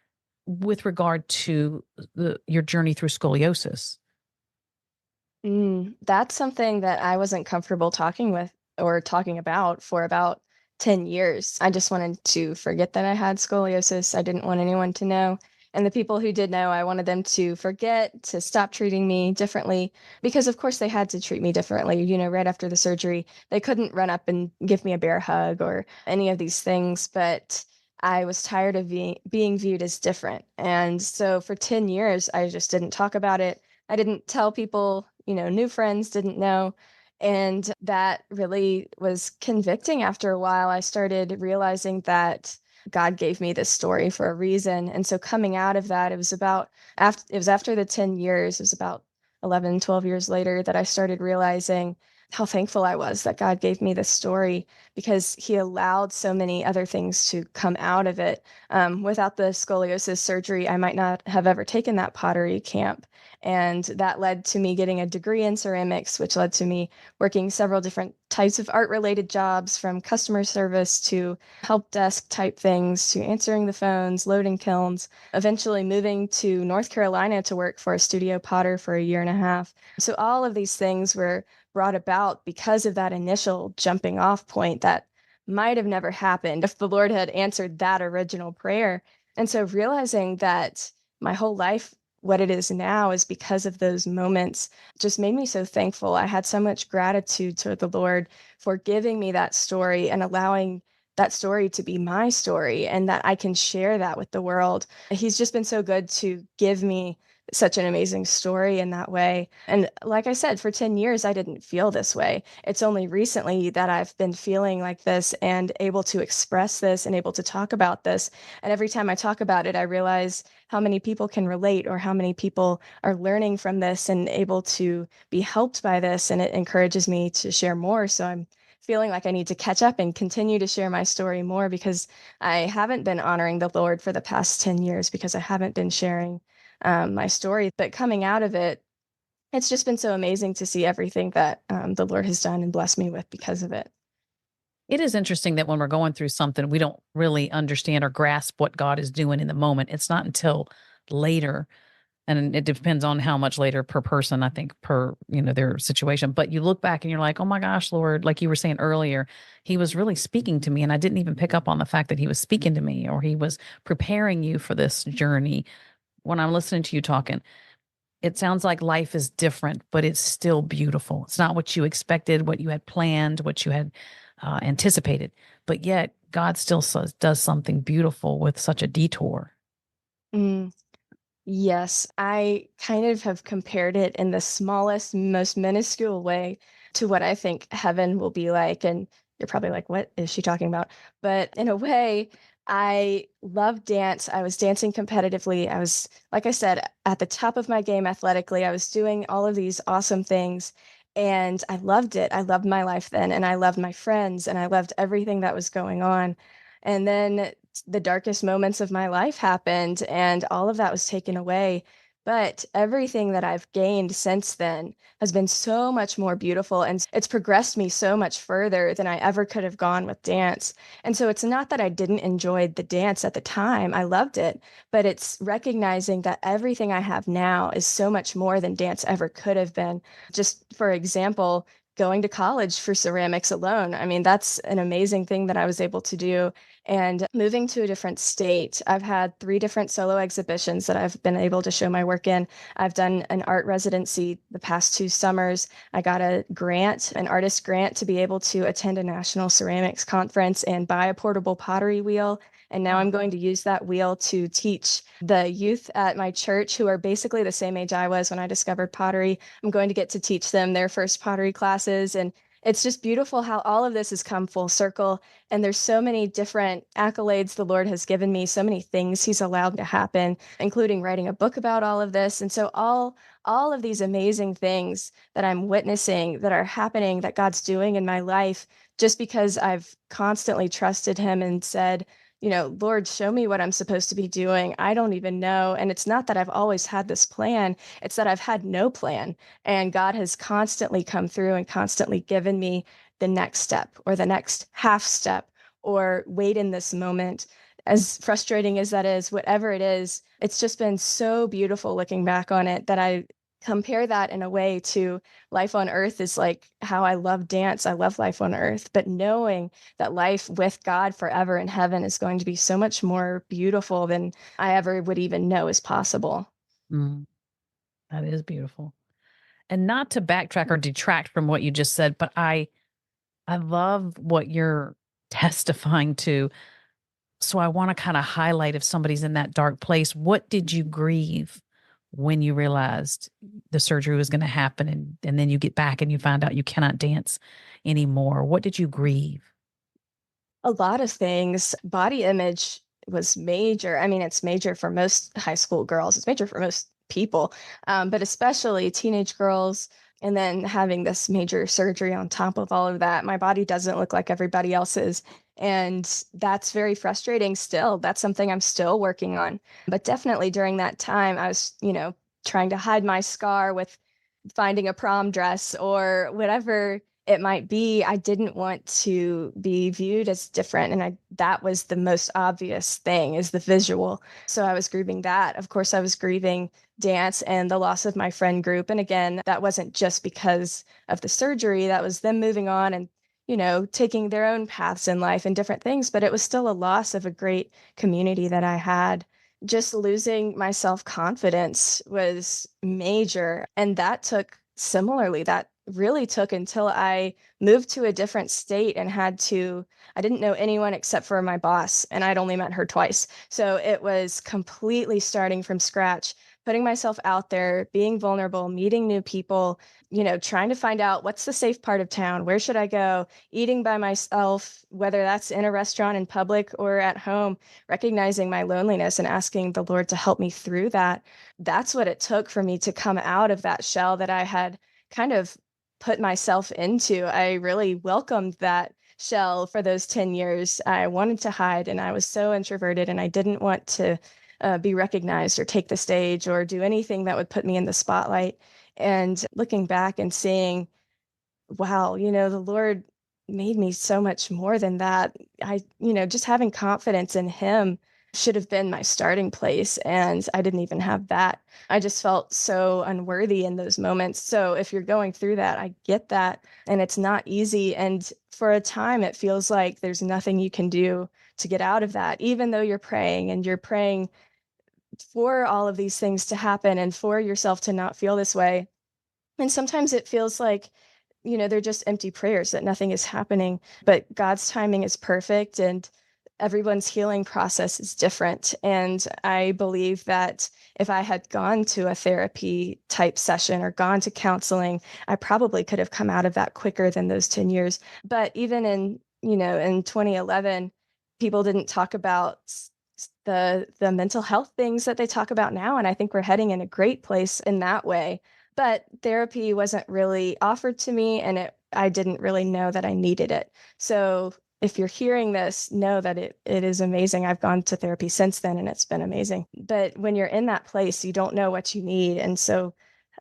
with regard to your journey through scoliosis? That's something that I wasn't comfortable talking with or talking about for about 10 years. I just wanted to forget that I had scoliosis. I didn't want anyone to know. And the people who did know, I wanted them to forget, to stop treating me differently, because of course they had to treat me differently. Right after the surgery, they couldn't run up and give me a bear hug or any of these things. But I was tired of being viewed as different. And so for 10 years, I just didn't talk about it. I didn't tell people, new friends didn't know. And that really was convicting after a while. I started realizing that God gave me this story for a reason. And so coming out of that, it was after the 10 years, it was about 11, 12 years later that I started realizing how thankful I was that God gave me this story because he allowed so many other things to come out of it. Without the scoliosis surgery, I might not have ever taken that pottery camp. And that led to me getting a degree in ceramics, which led to me working several different types of art related jobs from customer service to help desk type things to answering the phones, loading kilns, eventually moving to North Carolina to work for a studio potter for a year and a half. So all of these things were brought about because of that initial jumping off point that might have never happened if the Lord had answered that original prayer. And so realizing that my whole life, what it is now, is because of those moments just made me so thankful. I had so much gratitude to the Lord for giving me that story and allowing that story to be my story and that I can share that with the world. He's just been so good to give me such an amazing story in that way. And like I said, for 10 years, I didn't feel this way. It's only recently that I've been feeling like this and able to express this and able to talk about this. And every time I talk about it, I realize how many people can relate or how many people are learning from this and able to be helped by this. And it encourages me to share more. So I'm feeling like I need to catch up and continue to share my story more because I haven't been honoring the Lord for the past 10 years because I haven't been sharing my story. But coming out of it, it's just been so amazing to see everything that the Lord has done and blessed me with because of it. It is interesting that when we're going through something, we don't really understand or grasp what God is doing in the moment. It's not until later, and it depends on how much later per person, I think, per, their situation. But you look back and you're like, oh my gosh, Lord, like you were saying earlier, he was really speaking to me. And I didn't even pick up on the fact that he was speaking to me or he was preparing you for this journey. When I'm listening to you talking, it sounds like life is different, but it's still beautiful. It's not what you expected, what you had planned, what you had anticipated, but yet God still does something beautiful with such a detour. Mm, yes, I kind of have compared it in the smallest, most minuscule way to what I think heaven will be like. And you're probably like, what is she talking about? But in a way, I love dance. I was dancing competitively. I was, like I said, at the top of my game athletically. I was doing all of these awesome things. And I loved it. I loved my life then. And I loved my friends. And I loved everything that was going on. And then the darkest moments of my life happened and all of that was taken away. But everything that I've gained since then has been so much more beautiful and it's progressed me so much further than I ever could have gone with dance. And so it's not that I didn't enjoy the dance at the time, I loved it, but it's recognizing that everything I have now is so much more than dance ever could have been. Just for example, going to college for ceramics alone. I mean, that's an amazing thing that I was able to do and moving to a different state. I've had three different solo exhibitions that I've been able to show my work in. I've done an art residency the past 2 summers. I got a grant, an artist grant, to be able to attend a national ceramics conference and buy a portable pottery wheel. And now I'm Oh, going to use that wheel to teach the youth at my church who are basically the same age I was when I discovered pottery. I'm going to get to teach them their first pottery classes. And it's just beautiful how all of this has come full circle. And there's so many different accolades the Lord has given me, so many things He's allowed to happen, including writing a book about all of this. And so all of these amazing things that I'm witnessing that are happening, that God's doing in my life, just because I've constantly trusted Him and said, Lord, show me what I'm supposed to be doing. I don't even know. And it's not that I've always had this plan, it's that I've had no plan. And God has constantly come through and constantly given me the next step or the next half step or wait in this moment. As frustrating as that is, whatever it is, it's just been so beautiful looking back on it that I compare that in a way to life on earth is like how I love dance. I love life on earth, but knowing that life with God forever in heaven is going to be so much more beautiful than I ever would even know is possible. mm, that is beautiful. And not to backtrack or detract from what you just said, but I love what you're testifying to. So I want to kind of highlight if somebody's in that dark place, what did you grieve when you realized the surgery was going to happen and then you get back and you find out you cannot dance anymore? What did you grieve? A lot of things. Body image was major. I mean, it's major for most high school girls. It's major for most people, but especially teenage girls. And then having this major surgery on top of all of that, my body doesn't look like everybody else's. And that's very frustrating still. That's something I'm still working on. But definitely during that time, I was, trying to hide my scar with finding a prom dress or whatever it might be. I didn't want to be viewed as different. And that was the most obvious thing is the visual. So I was grieving that. Of course, I was grieving dance and the loss of my friend group. And again, that wasn't just because of the surgery, that was them moving on and taking their own paths in life and different things, but it was still a loss of a great community that I had. Just losing my self-confidence was major. And that really took until I moved to a different state and I didn't know anyone except for my boss, and I'd only met her twice. So it was completely starting from scratch, putting myself out there, being vulnerable, meeting new people, trying to find out what's the safe part of town, where should I go, eating by myself, whether that's in a restaurant in public or at home, recognizing my loneliness and asking the Lord to help me through that. That's what it took for me to come out of that shell that I had kind of put myself into. I really welcomed that shell for those 10 years. I wanted to hide and I was so introverted and I didn't want to be recognized or take the stage or do anything that would put me in the spotlight. And looking back and seeing, wow, the Lord made me so much more than that. Just having confidence in Him should have been my starting place. And I didn't even have that. I just felt so unworthy in those moments. So if you're going through that, I get that. And it's not easy. And for a time, it feels like there's nothing you can do to get out of that, even though you're praying for all of these things to happen and for yourself to not feel this way. And sometimes it feels like, they're just empty prayers that nothing is happening, but God's timing is perfect and everyone's healing process is different. And I believe that if I had gone to a therapy type session or gone to counseling, I probably could have come out of that quicker than those 10 years. But even in 2011, people didn't talk about the mental health things that they talk about now. And I think we're heading in a great place in that way. But therapy wasn't really offered to me, and I didn't really know that I needed it. So if you're hearing this, know that it is amazing. I've gone to therapy since then, and it's been amazing. But when you're in that place, you don't know what you need. And so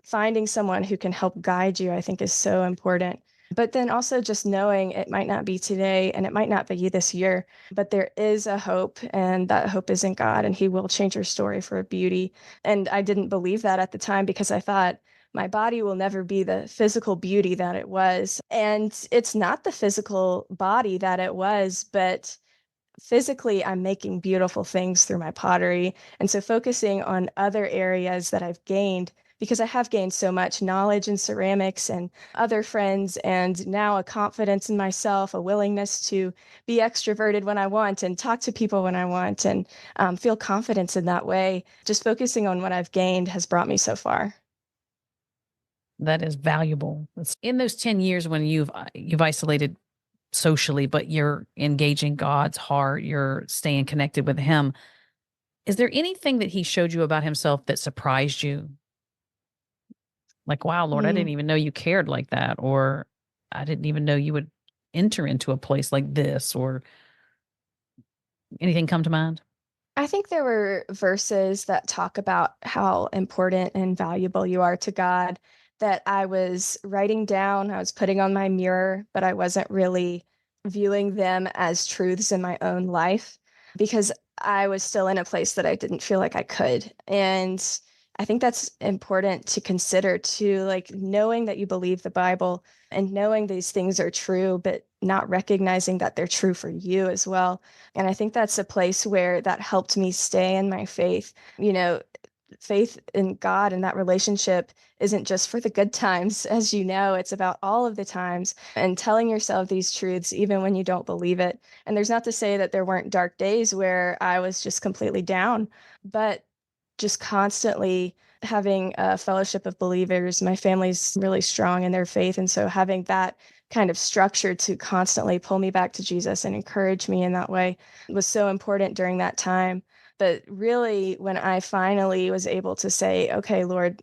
finding someone who can help guide you, I think, is so important. But then also just knowing it might not be today and it might not be this year, but there is a hope, and that hope is in God, and He will change your story for beauty. And I didn't believe that at the time because I thought, my body will never be the physical beauty that it was. And it's not the physical body that it was, but physically, I'm making beautiful things through my pottery. And so focusing on other areas that I've gained, because I have gained so much knowledge in ceramics and other friends, and now a confidence in myself, a willingness to be extroverted when I want and talk to people when I want and feel confidence in that way. Just focusing on what I've gained has brought me so far. That is valuable. In those 10 years when you've isolated socially, but you're engaging God's heart, you're staying connected with Him. Is there anything that He showed you about Himself that surprised you? Like, wow, Lord, I Hmm. didn't even know you cared like that, or I didn't even know you would enter into a place like this, or anything come to mind? I think there were verses that talk about how important and valuable you are to God that I was writing down, I was putting on my mirror, but I wasn't really viewing them as truths in my own life because I was still in a place that I didn't feel like I could. And I think that's important to consider too, like knowing that you believe the Bible and knowing these things are true, but not recognizing that they're true for you as well. And I think that's a place where that helped me stay in my faith. You know, faith in God and that relationship isn't just for the good times, as you know, it's about all of the times and telling yourself these truths even when you don't believe it. And there's not to say that there weren't dark days where I was just completely down, but just constantly having a fellowship of believers. My family's really strong in their faith. And so having that kind of structure to constantly pull me back to Jesus and encourage me in that way was so important during that time. But really, when I finally was able to say, okay, Lord,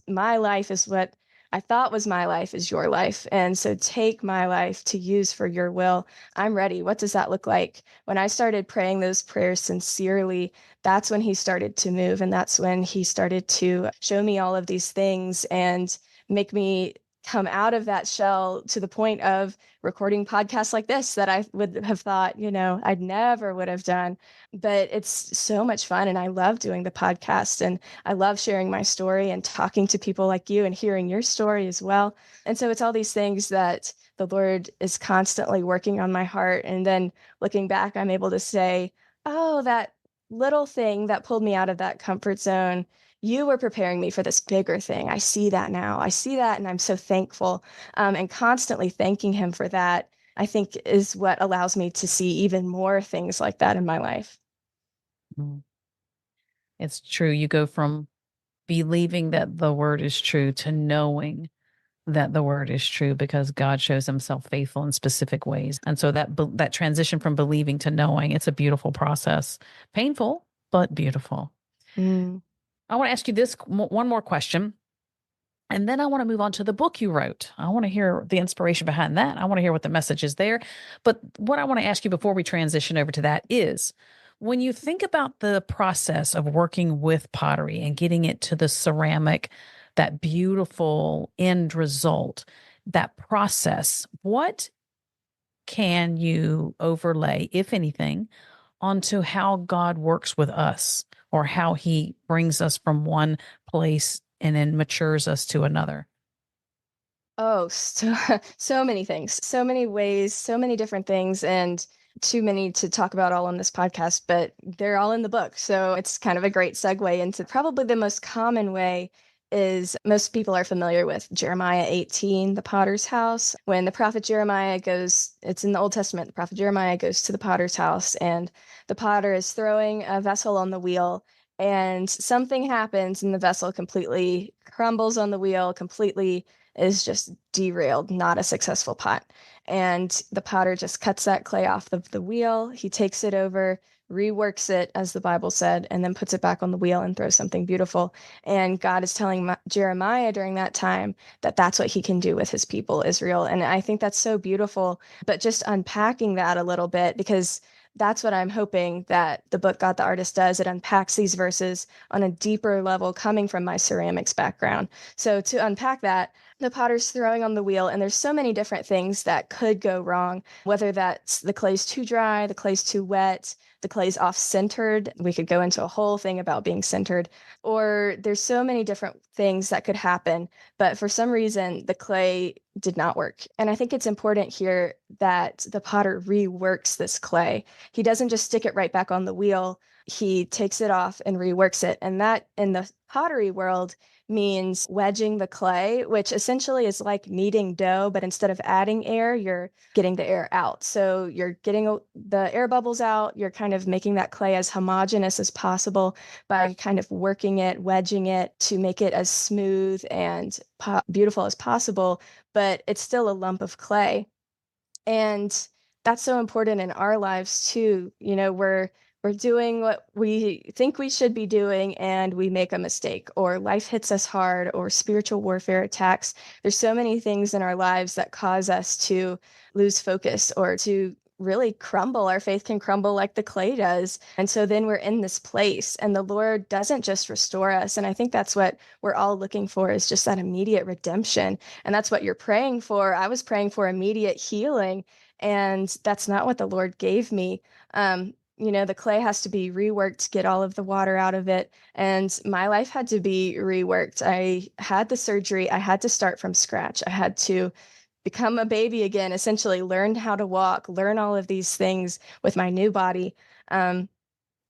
my life is what I thought was my life is your life. And so take my life to use for your will. I'm ready. What does that look like? When I started praying those prayers sincerely, that's when he started to move. And that's when he started to show me all of these things and make me come out of that shell to the point of recording podcasts like this that I would have thought, I'd never would have done. But it's so much fun. And I love doing the podcast and I love sharing my story and talking to people like you and hearing your story as well. And so it's all these things that the Lord is constantly working on my heart. And then looking back, I'm able to say, oh, that little thing that pulled me out of that comfort zone, you were preparing me for this bigger thing. I see that now. I see that, and I'm so thankful. And constantly thanking him for that, I think, is what allows me to see even more things like that in my life. Mm. It's true. You go from believing that the word is true to knowing that the word is true because God shows himself faithful in specific ways. And so that transition from believing to knowing, it's a beautiful process. Painful, but beautiful. Mm. I want to ask you this one more question. And then I want to move on to the book you wrote. I want to hear the inspiration behind that. I want to hear what the message is there. But what I want to ask you before we transition over to that is when you think about the process of working with pottery and getting it to the ceramic, that beautiful end result, that process, what can you overlay, if anything, onto how God works with us or how he brings us from one place and then matures us to another? Oh, so so many things, so many ways, so many different things, and too many to talk about all on this podcast, but they're all in the book. So it's kind of a great segue into probably the most common way is most people are familiar with Jeremiah 18, the potter's house. When the prophet Jeremiah goes, it's in the Old Testament, the prophet Jeremiah goes to the potter's house and the potter is throwing a vessel on the wheel and something happens and the vessel completely crumbles on the wheel, completely is just derailed, not a successful pot. And the potter just cuts that clay off the wheel. He takes it over, reworks it, as the Bible said, and then puts it back on the wheel and throws something beautiful. And God is telling Jeremiah during that time that that's what he can do with his people, Israel. And I think that's so beautiful. But just unpacking that a little bit, because that's what I'm hoping that the book God the Artist does. It unpacks these verses on a deeper level coming from my ceramics background. So to unpack that, the potter's throwing on the wheel, and there's so many different things that could go wrong, whether that's the clay's too dry, the clay's too wet, the clay's off-centered. We could go into a whole thing about being centered, or there's so many different things that could happen. But for some reason, the clay did not work. And I think it's important here that the potter reworks this clay. He doesn't just stick it right back on the wheel. He takes it off and reworks it. And that in the pottery world means wedging the clay, which essentially is like kneading dough, but instead of adding air, you're getting the air out. So you're getting the air bubbles out. You're kind of making that clay as homogeneous as possible by kind of working it, wedging it to make it as smooth and beautiful as possible. But it's still a lump of clay. And that's so important in our lives too. We're doing what we think we should be doing and we make a mistake, or life hits us hard, or spiritual warfare attacks. There's so many things in our lives that cause us to lose focus or to really crumble. Our faith can crumble like the clay does. And so then we're in this place and the Lord doesn't just restore us. And I think that's what we're all looking for, is just that immediate redemption. And that's what you're praying for. I was praying for immediate healing, and that's not what the Lord gave me. The clay has to be reworked to get all of the water out of it. And my life had to be reworked. I had the surgery. I had to start from scratch. I had to become a baby again, essentially learn how to walk, learn all of these things with my new body. Um,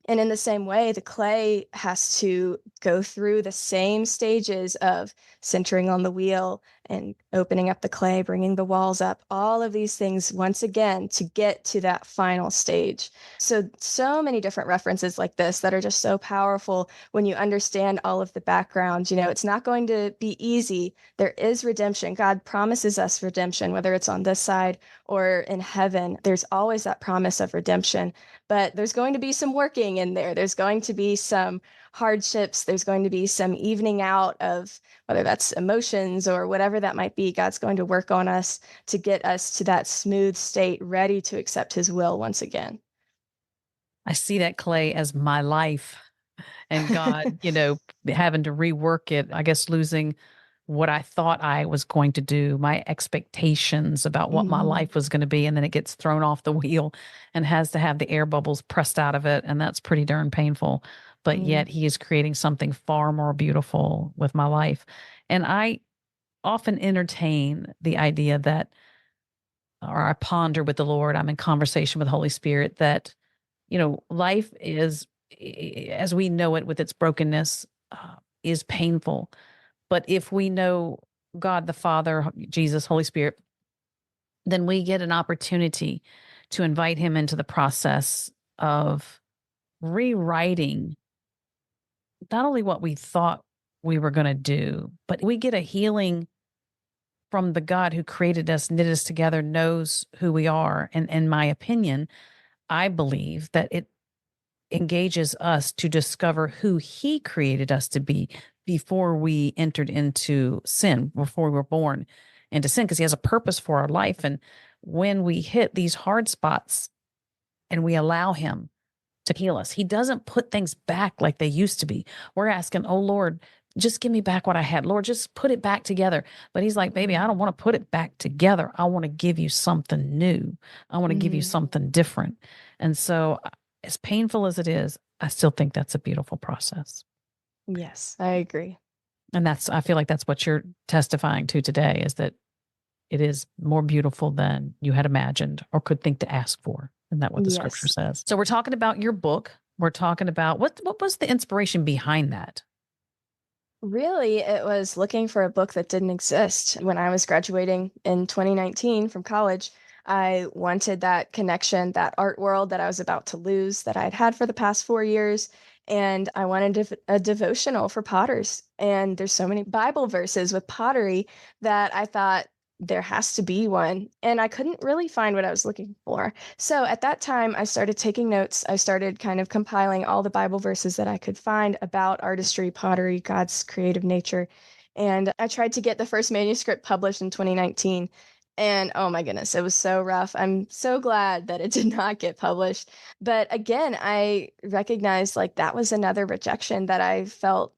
And in the same way, the clay has to go through the same stages of centering on the wheel and opening up the clay, bringing the walls up, all of these things once again to get to that final stage. So many different references like this that are just so powerful when you understand all of the background. It's not going to be easy. There is redemption. God promises us redemption, whether it's on this side or in heaven. There's always that promise of redemption, but there's going to be some working in there. There's going to be some hardships. There's going to be some evening out of whether that's emotions or whatever that might be. God's going to work on us to get us to that smooth state, ready to accept his will once again. I see that clay as my life and God, having to rework it, I guess losing what I thought I was going to do, my expectations about what my Mm, life was going to be. And then it gets thrown off the wheel and has to have the air bubbles pressed out of it. And that's pretty darn painful. But mm, yet he is creating something far more beautiful with my life. And I often entertain the idea that, or I ponder with the Lord, I'm in conversation with Holy Spirit that, life is, as we know it with its brokenness, is painful. But if we know God the Father, Jesus, Holy Spirit, then we get an opportunity to invite him into the process of rewriting not only what we thought we were going to do, but we get a healing from the God who created us, knit us together, knows who we are. And in my opinion, I believe that it engages us to discover who he created us to be before we entered into sin, before we were born into sin, because he has a purpose for our life. And when we hit these hard spots and we allow him to heal us, he doesn't put things back like they used to be. We're asking, oh Lord, just give me back what I had. Lord, just put it back together. But he's like, baby, I mm, don't want to put it back together. I want to give you something new. I want to give you mm. something different. And so, as painful as it is, I still think that's a beautiful process. Yes, I agree. And I feel like that's what you're testifying to today is that it is more beautiful than you had imagined or could think to ask for. Isn't that what the scripture Yes. says? So we're talking about your book. We're talking about what was the inspiration behind that? Really, it was looking for a book that didn't exist. When I was graduating in 2019 from college, I wanted that connection, that art world that I was about to lose, that I'd had for the past 4 years. And I wanted a devotional for potters. And there's so many Bible verses with pottery that I thought there has to be one. And I couldn't really find what I was looking for. So at that time, I started taking notes. I started kind of compiling all the Bible verses that I could find about artistry, pottery, God's creative nature. And I tried to get the first manuscript published in 2019. And oh my goodness, it was so rough. I'm so glad that it did not get published. But again, I recognized like that was another rejection that I felt,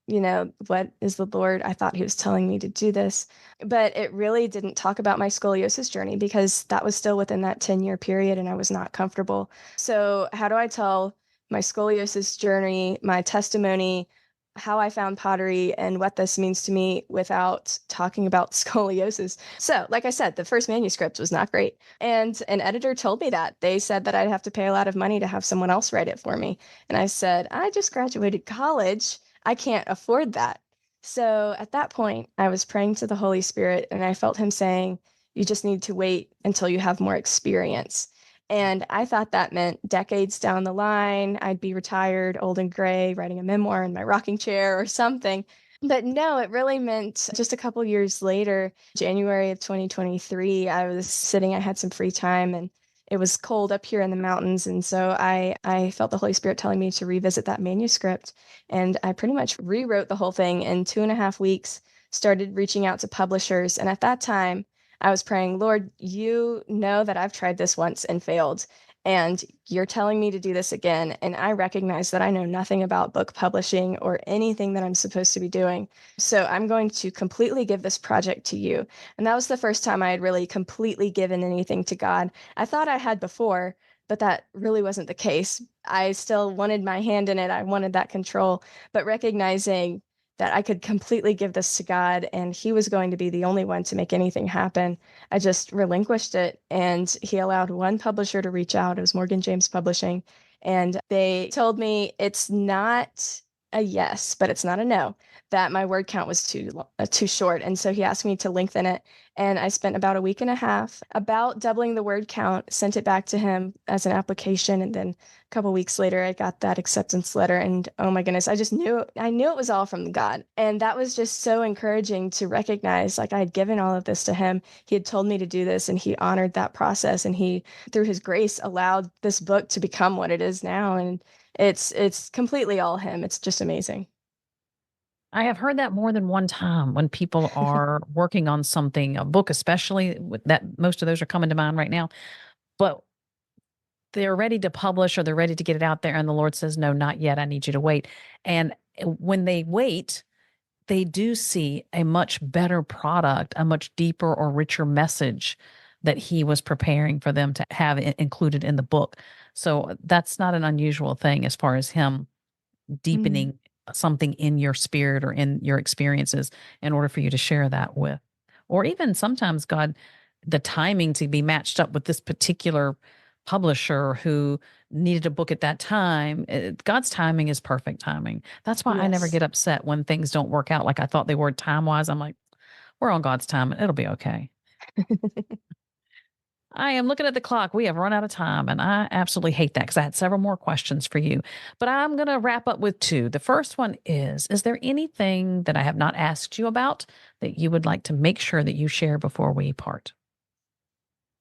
what is the Lord? I thought he was telling me to do this, but it really didn't talk about my scoliosis journey because that was still within that 10-year period and I was not comfortable. So, how do I tell my scoliosis journey, my testimony, how I found pottery, and what this means to me without talking about scoliosis? So, like I said, the first manuscript was not great. And an editor told me that. They said that I'd have to pay a lot of money to have someone else write it for me. And I said, I just graduated college. I can't afford that. So at that point, I was praying to the Holy Spirit and I felt him saying, you just need to wait until you have more experience. And I thought that meant decades down the line, I'd be retired, old and gray, writing a memoir in my rocking chair or something. But no, it really meant just a couple years later, January of 2023, I was sitting, I had some free time and it was cold up here in the mountains. And so I felt the Holy Spirit telling me to revisit that manuscript. And I pretty much rewrote the whole thing in 2.5 weeks, started reaching out to publishers. And at that time, I was praying, Lord, you know that I've tried this once and failed. And you're telling me to do this again. And I recognize that I know nothing about book publishing or anything that I'm supposed to be doing. So I'm going to completely give this project to you. And that was the first time I had really completely given anything to God. I thought I had before, but that really wasn't the case. I still wanted my hand in it. I wanted that control, but recognizing that I could completely give this to God and He was going to be the only one to make anything happen, I just relinquished it. And He allowed one publisher to reach out. It was Morgan James Publishing. And they told me it's not a yes, but it's not a no, that my word count was too short. And so he asked me to lengthen it. And I spent about a week and a half, about doubling the word count, sent it back to him as an application. And then a couple weeks later, I got that acceptance letter. And oh my goodness, I knew it was all from God. And that was just so encouraging to recognize like I had given all of this to him. He had told me to do this and he honored that process. And he, through his grace, allowed this book to become what it is now. And it's completely all him. It's just amazing. I have heard that more than one time when people are working on something, a book, especially with that most of those are coming to mind right now. But they're ready to publish or they're ready to get it out there. And the Lord says, no, not yet. I need you to wait. And when they wait, they do see a much better product, a much deeper or richer message that he was preparing for them to have included in the book. So that's not an unusual thing as far as him Mm, deepening something in your spirit or in your experiences in order for you to share that with. Or even sometimes God, the timing to be matched up with this particular publisher who needed a book at that time. God's timing is perfect timing. That's why I never yes. get upset when things don't work out like I thought they were time wise. I'm like, we're on God's time. It'll be okay. I am looking at the clock. We have run out of time, and I absolutely hate that because I had several more questions for you. But I'm going to wrap up with two. The first one is there anything that I have not asked you about that you would like to make sure that you share before we part?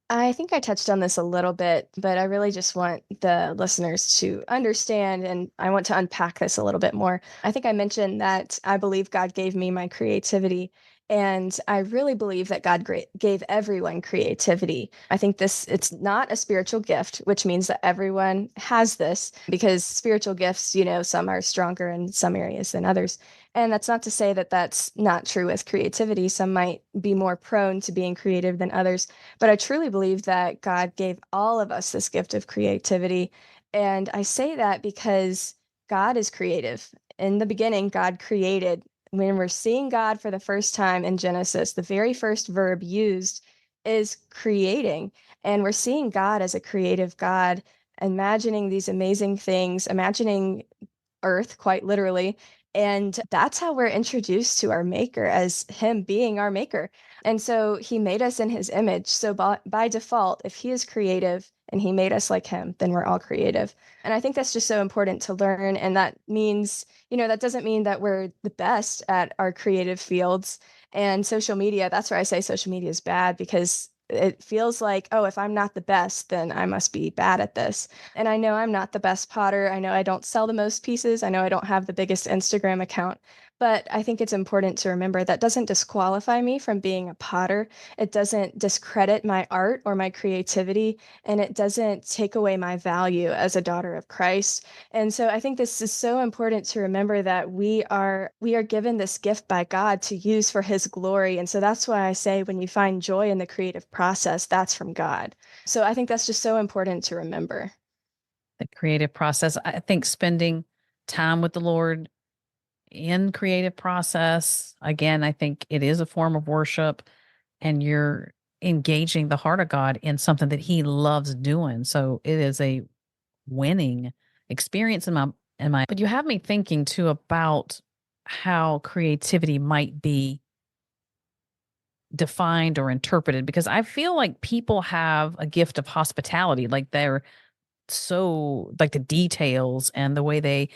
I think I touched on this a little bit, but I really just want the listeners to understand and I want to unpack this a little bit more. I think I mentioned that I believe God gave me my creativity. And I really believe that God gave everyone creativity. I think it's not a spiritual gift, which means that everyone has this because spiritual gifts, some are stronger in some areas than others. And that's not to say that that's not true with creativity. Some might be more prone to being creative than others. But I truly believe that God gave all of us this gift of creativity. And I say that because God is creative. In the beginning, God created. When we're seeing God for the first time in Genesis, the very first verb used is creating. And we're seeing God as a creative God, imagining these amazing things, imagining earth, quite literally. And that's how we're introduced to our maker as him being our maker. And so he made us in his image. So by default, if he is creative and he made us like him, then we're all creative. And I think that's just so important to learn. And that means, that doesn't mean that we're the best at our creative fields. And social media, that's where I say social media is bad because it feels like, oh, if I'm not the best, then I must be bad at this. And I know I'm not the best potter. I know I don't sell the most pieces. I know I don't have the biggest Instagram account. But I think it's important to remember that doesn't disqualify me from being a potter. It doesn't discredit my art or my creativity, and it doesn't take away my value as a daughter of Christ. And so I think this is so important to remember that we are given this gift by God to use for his glory. And so that's why I say when you find joy in the creative process, that's from God. So I think that's just so important to remember. The creative process. I think spending time with the Lord in creative process, again, I think it is a form of worship and you're engaging the heart of God in something that he loves doing. So it is a winning experience in my but you have me thinking too about how creativity might be defined or interpreted because I feel like people have a gift of hospitality like they're so like the details and the way they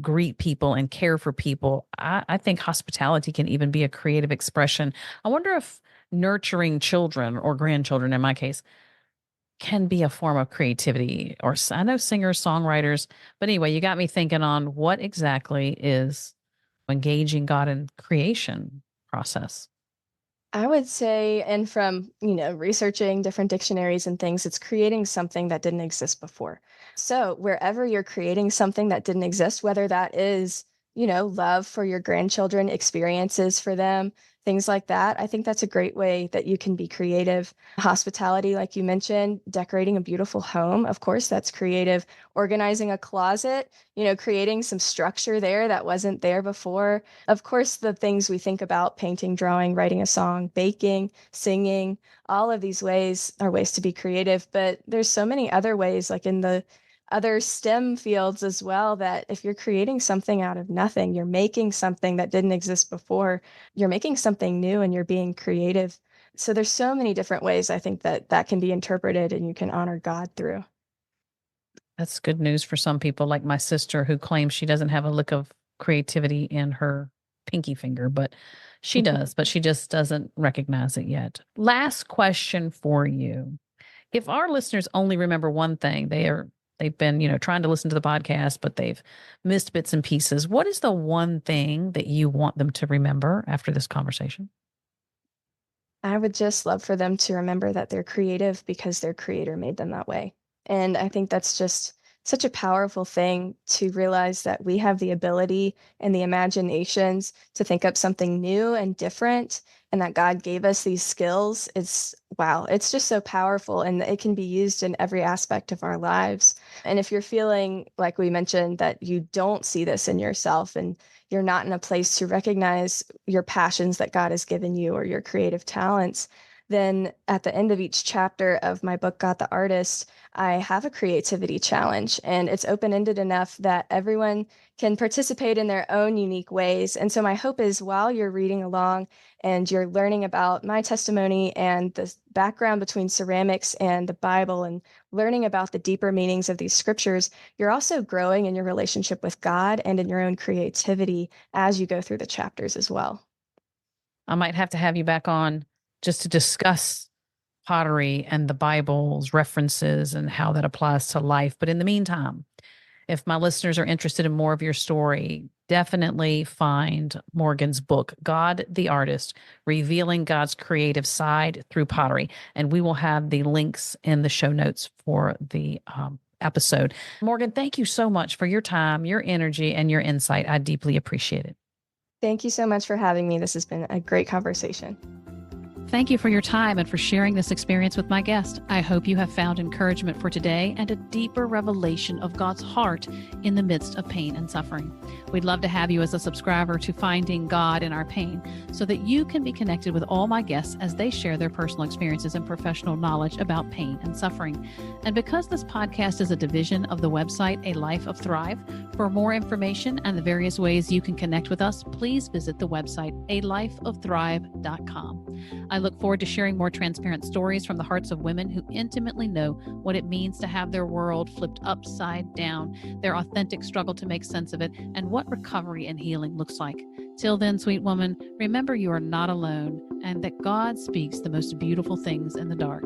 greet people and care for people. I think hospitality can even be a creative expression. I wonder if nurturing children or grandchildren in my case can be a form of creativity or I know singers, songwriters, but anyway, you got me thinking on what exactly is engaging God in creation process. I would say, and from, researching different dictionaries and things, it's creating something that didn't exist before. So wherever you're creating something that didn't exist, whether that is, love for your grandchildren, experiences for them, things like that, I think that's a great way that you can be creative. Hospitality, like you mentioned, decorating a beautiful home, of course, that's creative. Organizing a closet, creating some structure there that wasn't there before. Of course, the things we think about, painting, drawing, writing a song, baking, singing, all of these ways are ways to be creative, but there's so many other ways, like in the other STEM fields as well, that if you're creating something out of nothing, you're making something that didn't exist before, you're making something new and you're being creative. So there's so many different ways I think that that can be interpreted and you can honor God through. That's good news for some people, like my sister, who claims she doesn't have a lick of creativity in her pinky finger, but she does, but she just doesn't recognize it yet. Last question for you. If our listeners only remember one thing, they've been, trying to listen to the podcast, but they've missed bits and pieces. What is the one thing that you want them to remember after this conversation? I would just love for them to remember that they're creative because their creator made them that way. And I think that's just such a powerful thing to realize that we have the ability and the imaginations to think up something new and different, and that God gave us these skills. It's wow, it's just so powerful and it can be used in every aspect of our lives. And if you're feeling like we mentioned that you don't see this in yourself and you're not in a place to recognize your passions that God has given you or your creative talents, then at the end of each chapter of my book, God the Artist, I have a creativity challenge, and it's open ended enough that everyone can participate in their own unique ways. And so, my hope is while you're reading along and you're learning about my testimony and the background between ceramics and the Bible and learning about the deeper meanings of these scriptures, you're also growing in your relationship with God and in your own creativity as you go through the chapters as well. I might have to have you back on just to discuss pottery and the Bible's references and how that applies to life. But in the meantime, if my listeners are interested in more of your story, definitely find Morgan's book, God the Artist, Revealing God's Creative Side Through Pottery. And we will have the links in the show notes for the episode. Morgan, thank you so much for your time, your energy, and your insight. I deeply appreciate it. Thank you so much for having me. This has been a great conversation. Thank you for your time and for sharing this experience with my guest. I hope you have found encouragement for today and a deeper revelation of God's heart in the midst of pain and suffering. We'd love to have you as a subscriber to Finding God in Our Pain so that you can be connected with all my guests as they share their personal experiences and professional knowledge about pain and suffering. And because this podcast is a division of the website A Life of Thrive, for more information and the various ways you can connect with us, please visit the website alifeofthrive.com. I look forward to sharing more transparent stories from the hearts of women who intimately know what it means to have their world flipped upside down, their authentic struggle to make sense of it, and what recovery and healing looks like. Till then, sweet woman, remember you are not alone and that God speaks the most beautiful things in the dark.